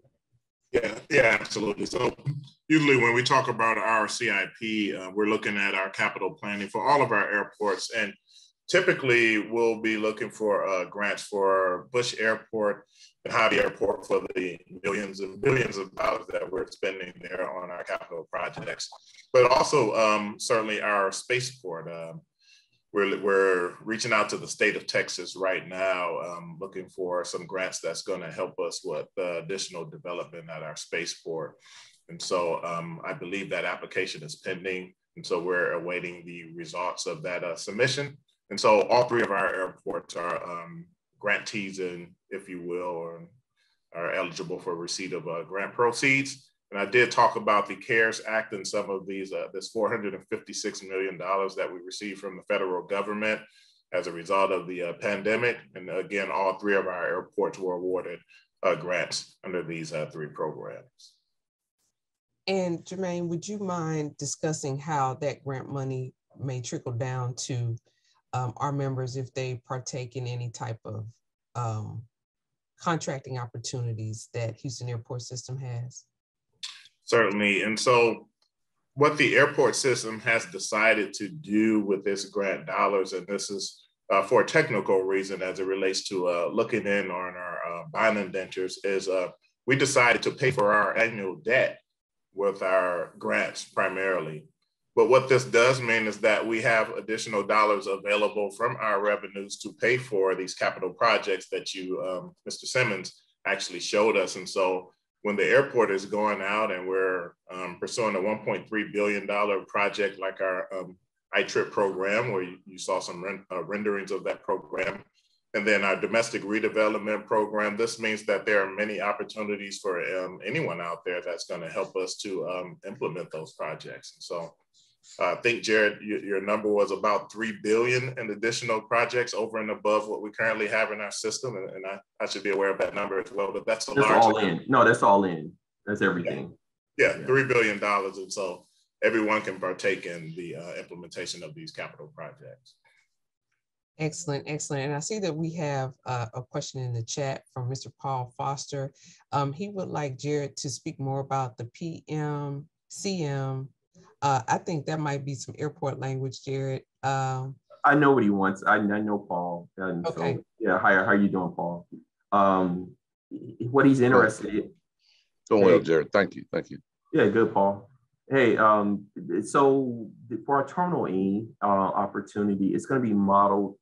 Yeah, absolutely. So usually when we talk about our CIP, we're looking at our capital planning for all of our airports. And typically we'll be looking for grants for Bush Airport and Hobby Airport for the millions and billions of dollars that we're spending there on our capital projects. But also certainly our spaceport. We're reaching out to the state of Texas right now, looking for some grants that's going to help us with additional development at our spaceport. And so I believe that application is pending. And so we're awaiting the results of that submission. And so all 3 of our airports are grantees, and if you will, or are eligible for receipt of grant proceeds. And I did talk about the CARES Act and some of these, this $456 million that we received from the federal government as a result of the pandemic. And again, all 3 of our airports were awarded grants under these 3 programs. And Jermaine, would you mind discussing how that grant money may trickle down to our members if they partake in any type of contracting opportunities that Houston Airport System has? Certainly. And so what the airport system has decided to do with this grant dollars, and this is for a technical reason as it relates to looking in on our bond indentures is we decided to pay for our annual debt with our grants primarily. But what this does mean is that we have additional dollars available from our revenues to pay for these capital projects that you, Mr. Simmons, actually showed us. And so when the airport is going out and we're pursuing a $1.3 billion project like our iTrip program, where you saw some renderings of that program, and then our domestic redevelopment program, this means that there are many opportunities for anyone out there that's going to help us to implement those projects. And so I think, Jarrett, your number was about $3 billion in additional projects over and above what we currently have in our system. And I should be aware of that number as well, but that's all in. No, that's all in. That's everything. Yeah, $3 billion. And so everyone can partake in the implementation of these capital projects. Excellent, excellent. And I see that we have a question in the chat from Mr. Paul Foster. He would like Jarrett to speak more about the PMCM. I think that might be some airport language, Jarrett. I know what he wants. I know Paul. And okay. So, yeah, how are you doing, Paul? What he's interested in. Doing well, Jarrett. Thank you. Thank you. Yeah, good, Paul. Hey, so for our Terminal E opportunity, it's going to be modeled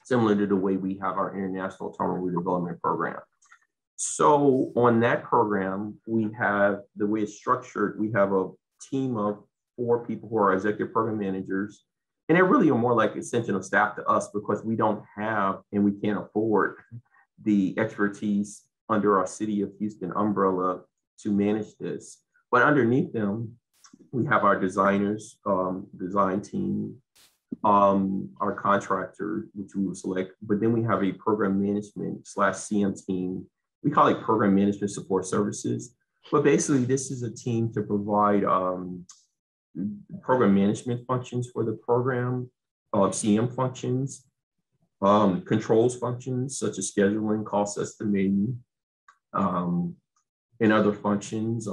similar to the way we have our International Terminal Redevelopment Program. So on that program, we have, the way it's structured, we have a team of 4 people who are executive program managers, and they're really more like extension of staff to us because we don't have and we can't afford the expertise under our City of Houston umbrella to manage this. But underneath them, we have our designers, design team, our contractor, which we will select, but then we have a program management / CM team. We call it Program Management Support Services. But basically, this is a team to provide program management functions for the program, CM functions, controls functions such as scheduling, cost estimating, and other functions.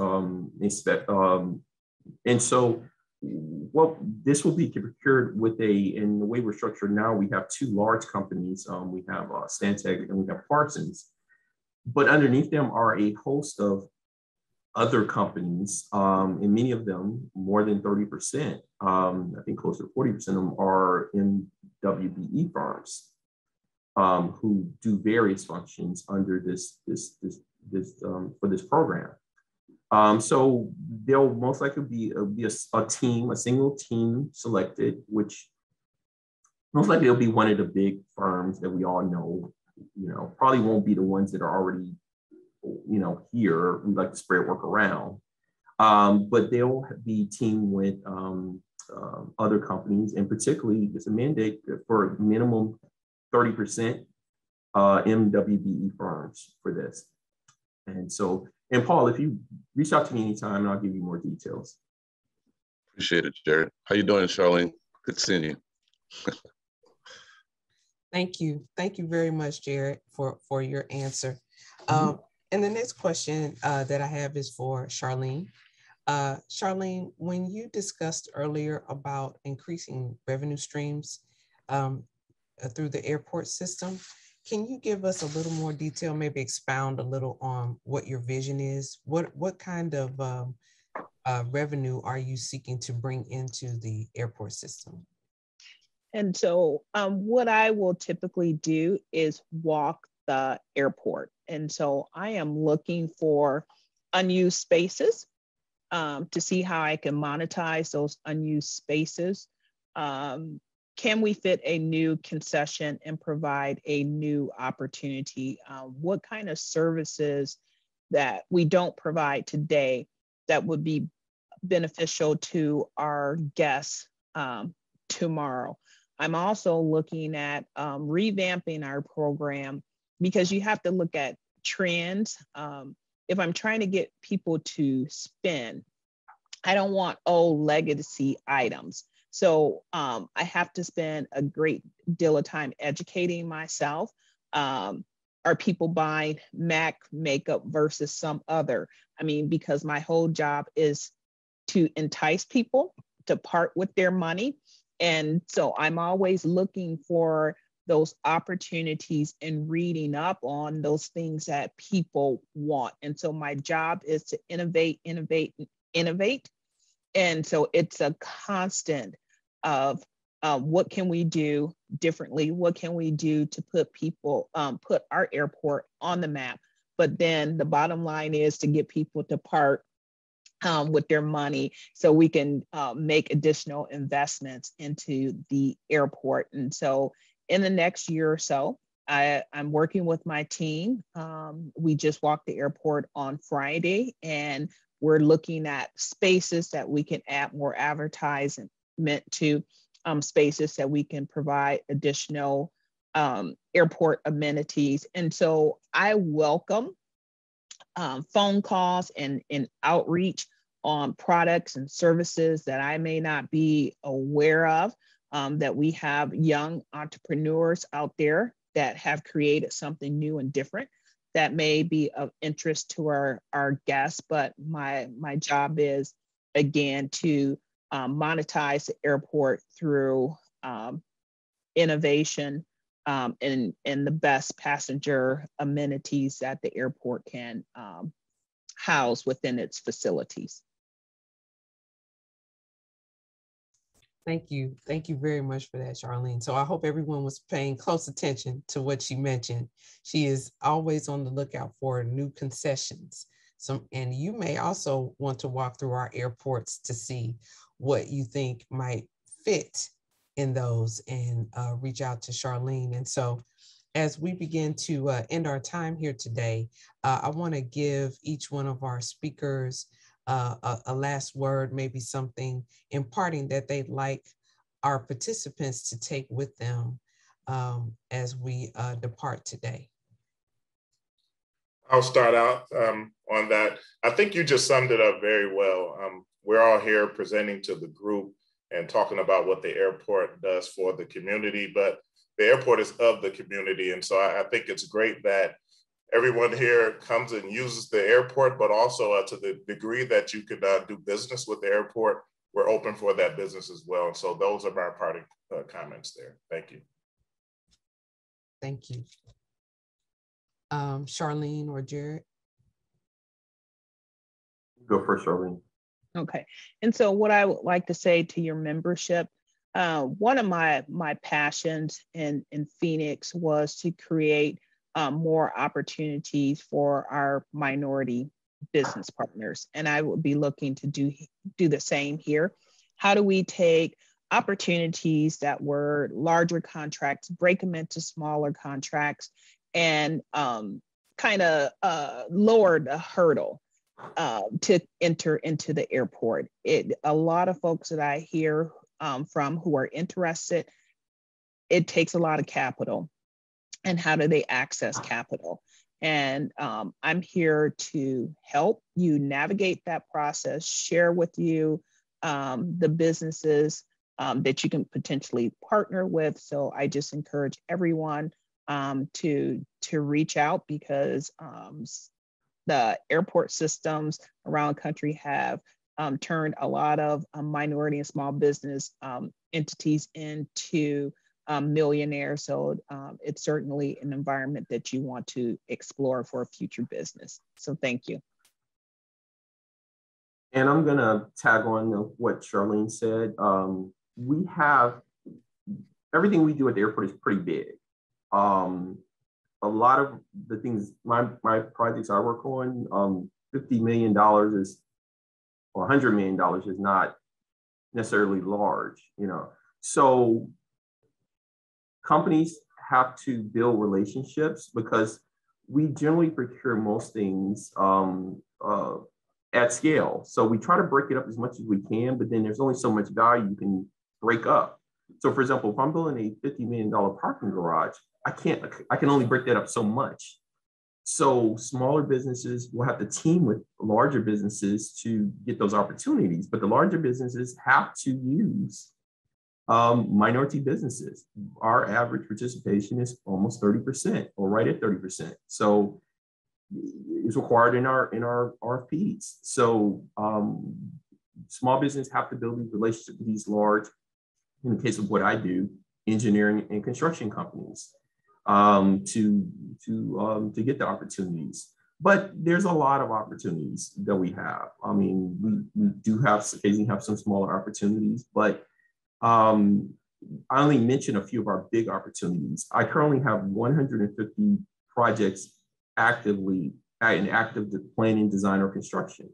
And so, well, this will be procured with in the way we're structured now, we have 2 large companies. We have Stantec and we have Parsons. But underneath them are a host of other companies, and many of them, more than 30%, I think close to 40% of them are MWBE firms who do various functions under this for this program. So there'll most likely be a team, a single team selected, which most likely it'll be one of the big firms that we all know. Probably won't be the ones that are already here. We like to spread work around, but they'll be teamed with other companies, and particularly there's a mandate for minimum 30% MWBE firms for this. And so, and Paul, if you reach out to me anytime, and I'll give you more details. Appreciate it, Jarrett. How you doing, Charlene? Good seeing you. Thank you. Thank you very much, Jarrett, for your answer. And the next question that I have is for Charlene. Charlene, when you discussed earlier about increasing revenue streams through the airport system, can you give us a little more detail, maybe expound a little on what your vision is? What kind of revenue are you seeking to bring into the airport system? And so what I will typically do is walk the airport. And so I am looking for unused spaces to see how I can monetize those unused spaces. Can we fit a new concession and provide a new opportunity? What kind of services that we don't provide today that would be beneficial to our guests tomorrow? I'm also looking at revamping our program, because you have to look at trends. If I'm trying to get people to spend, I don't want old legacy items. So I have to spend a great deal of time educating myself. Are people buying MAC makeup versus some other? I mean, because my whole job is to entice people to part with their money. And so I'm always looking for those opportunities and reading up on those things that people want. And so my job is to innovate, innovate, innovate. And so it's a constant of what can we do differently? What can we do to put put our airport on the map? But then the bottom line is to get people to part with their money so we can make additional investments into the airport. And so in the next year or so, I'm working with my team. We just walked the airport on Friday, and we're looking at spaces that we can add more advertisement to, spaces that we can provide additional airport amenities. And so I welcome phone calls and outreach on products and services that I may not be aware of, that we have young entrepreneurs out there that have created something new and different that may be of interest to our guests. But my job is, again, to monetize the airport through innovation and the best passenger amenities that the airport can house within its facilities. Thank you. Thank you very much for that, Charlene. So I hope everyone was paying close attention to what she mentioned. She is always on the lookout for new concessions. And you may also want to walk through our airports to see what you think might fit in those, and reach out to Charlene. And so as we begin to end our time here today, I want to give each one of our speakers a last word, maybe something imparting that they'd like our participants to take with them as we depart today. I'll start out on that. I think you just summed it up very well. We're all here presenting to the group and talking about what the airport does for the community, but the airport is of the community. And so I think it's great that everyone here comes and uses the airport, but also to the degree that you could do business with the airport, we're open for that business as well. And so those are my parting comments there. Thank you. Thank you. Charlene or Jarrett? Go first, Charlene. Okay. And so what I would like to say to your membership, one of my passions in Phoenix was to create more opportunities for our minority business partners. And I will be looking to do the same here. How do we take opportunities that were larger contracts, break them into smaller contracts, and kind of lower the hurdle to enter into the airport? A lot of folks that I hear from who are interested, it takes a lot of capital. And how do they access capital? And I'm here to help you navigate that process, share with you the businesses that you can potentially partner with. So I just encourage everyone to reach out, because the airport systems around the country have turned a lot of minority and small business entities into millionaires. So it's certainly an environment that you want to explore for a future business. So thank you. And I'm gonna tag on what Charlene said. We have, everything we do at the airport is pretty big. A lot of the things, my projects I work on, $50 million is, or $100 million is not necessarily large, you know. So companies have to build relationships, because we generally procure most things at scale. So we try to break it up as much as we can, but then there's only so much value you can break up. So for example, if I'm building a $50 million parking garage, I can only break that up so much. So smaller businesses will have to team with larger businesses to get those opportunities, but the larger businesses have to use minority businesses. Our average participation is almost 30%, or right at 30%. So it's required in our RFPs. So small business have to build these relationships with these large in the case of what I do, engineering and construction companies to get the opportunities. But there's a lot of opportunities that we have. I mean, we do occasionally have some smaller opportunities, but I only mentioned a few of our big opportunities. I currently have 150 projects actively in active planning, design, or construction.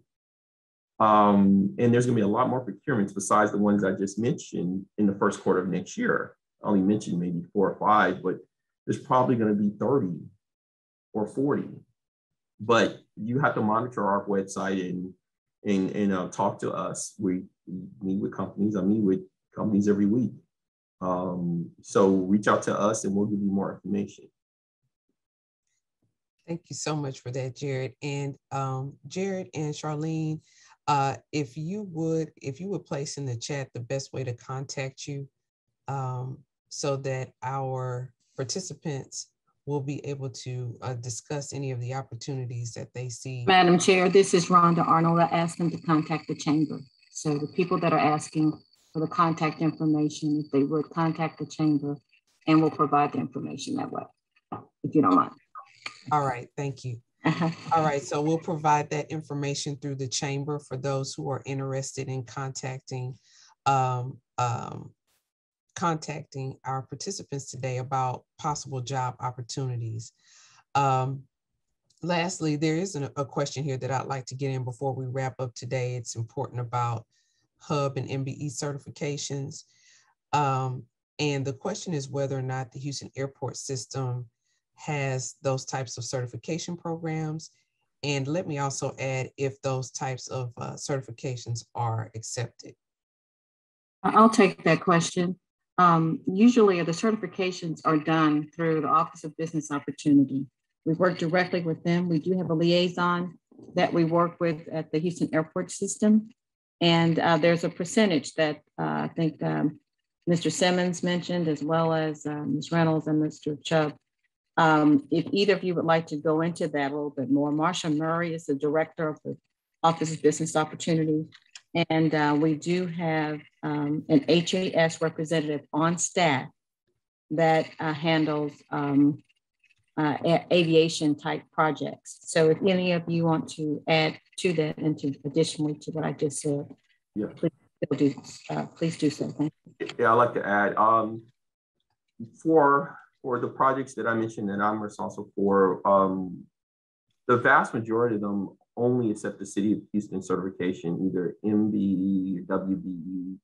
And there's going to be a lot more procurements besides the ones I just mentioned in the first quarter of next year. I only mentioned maybe 4 or 5, but there's probably going to be 30 or 40. But you have to monitor our website and talk to us. We meet with companies. I meet with companies every week. So reach out to us and we'll give you more information. Thank you so much for that, Jarrett. And Jarrett and Charlene, if you would place in the chat the best way to contact you so that our participants will be able to discuss any of the opportunities that they see. Madam Chair, this is Rhonda Arnold. I asked them to contact the chamber. So the people that are asking for the contact information, if they would contact the chamber, and we'll provide the information that way, if you don't mind. All right, thank you. All right, so we'll provide that information through the chamber for those who are interested in contacting our participants today about possible job opportunities. Lastly, there is a question here that I'd like to get in before we wrap up today. It's important about HUB and MBE certifications. And the question is whether or not the Houston Airport System has those types of certification programs. And let me also add if those types of certifications are accepted. I'll take that question. Usually the certifications are done through the Office of Business Opportunity. We work directly with them. We do have a liaison that we work with at the Houston Airport System. And there's a percentage that I think Mr. Simmons mentioned, as well as Ms. Reynolds and Mr. Chubb. If either of you would like to go into that a little bit more, Marsha Murray is the director of the Office of Business Opportunity. And we do have an HAS representative on staff that handles aviation type projects. So if any of you want to add to that and to additionally to what I just said, yeah, please do so. Thank you. Yeah, I'd like to add for the projects that I mentioned that I'm responsible for, the vast majority of them only accept the City of Houston certification, either MBE, WBE,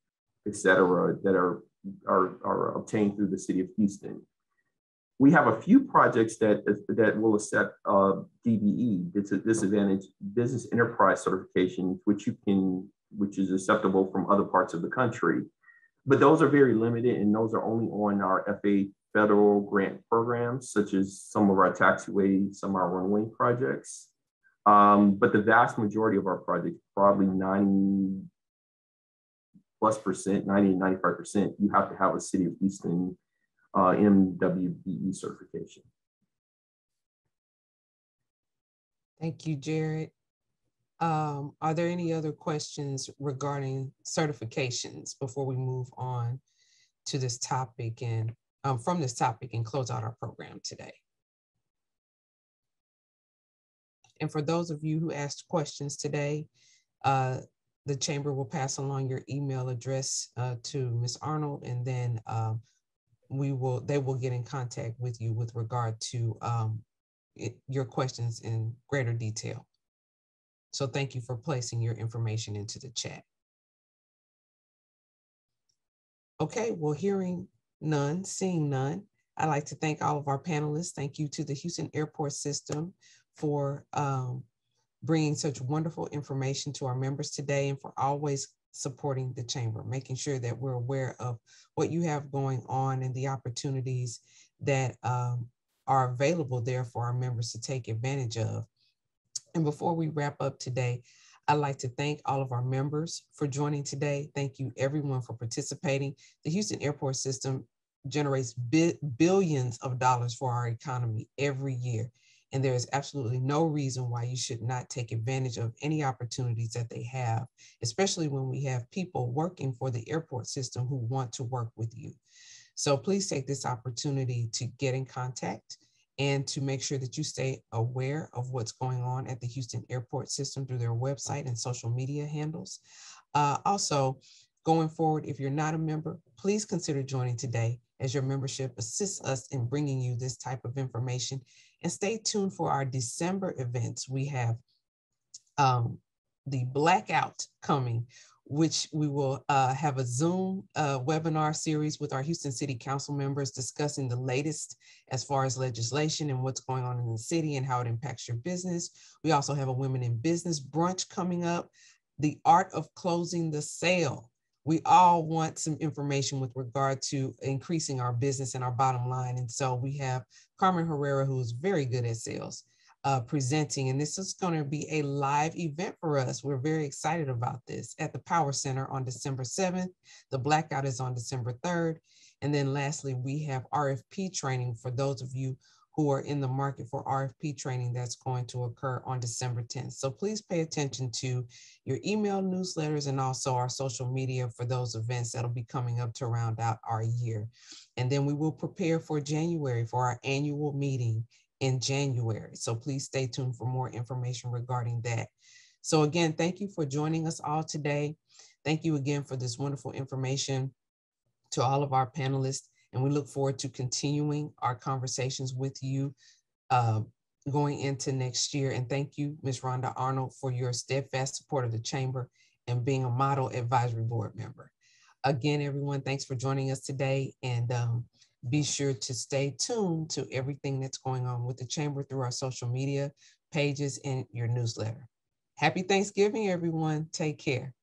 et cetera, that are obtained through the City of Houston. We have a few projects that will accept DBE, Disadvantaged Business Enterprise certification, which is acceptable from other parts of the country. But those are very limited, and those are only on our FAA federal grant programs, such as some of our taxiway, some of our runway projects. But the vast majority of our projects, probably 90+%, 90-95%, you have to have a City of Houston MWBE certification. Thank you, Jarrett. Are there any other questions regarding certifications before we move on to this topic and from this topic and close out our program today? And for those of you who asked questions today, the chamber will pass along your email address to Ms. Arnold, and then they will get in contact with you with regard to your questions in greater detail. So thank you for placing your information into the chat. Okay, well, hearing none, seeing none, I'd like to thank all of our panelists. Thank you to the Houston Airport System for bringing such wonderful information to our members today and for always supporting the chamber, making sure that we're aware of what you have going on and the opportunities that are available there for our members to take advantage of. And before we wrap up today, I'd like to thank all of our members for joining today. Thank you everyone for participating. The Houston Airport System generates billions of dollars for our economy every year. And there is absolutely no reason why you should not take advantage of any opportunities that they have, especially when we have people working for the airport system who want to work with you. So please take this opportunity to get in contact and to make sure that you stay aware of what's going on at the Houston airport system through their website and social media handles. Also, going forward, if you're not a member, please consider joining today, as your membership assists us in bringing you this type of information. And stay tuned for our December events. We have the Blackout coming, which we will have a Zoom webinar series with our Houston City Council members discussing the latest as far as legislation and what's going on in the city and how it impacts your business. We also have a Women in Business brunch coming up, the art of closing the sale. We all want some information with regard to increasing our business and our bottom line. And so we have Carmen Herrera, who is very good at sales, presenting, and this is going to be a live event for us. We're very excited about this at the Power Center on December 7th. The Blackout is on December 3rd. And then lastly, we have RFP training for those of you who are in the market for RFP training that's going to occur on December 10th. So please pay attention to your email newsletters and also our social media for those events that'll be coming up to round out our year. And then we will prepare for January for our annual meeting in January. So please stay tuned for more information regarding that. So again, thank you for joining us all today. Thank you again for this wonderful information to all of our panelists. And we look forward to continuing our conversations with you going into next year. And thank you, Ms. Rhonda Arnold, for your steadfast support of the Chamber and being a model advisory board member. Again, everyone, thanks for joining us today. And be sure to stay tuned to everything that's going on with the Chamber through our social media pages and your newsletter. Happy Thanksgiving, everyone. Take care.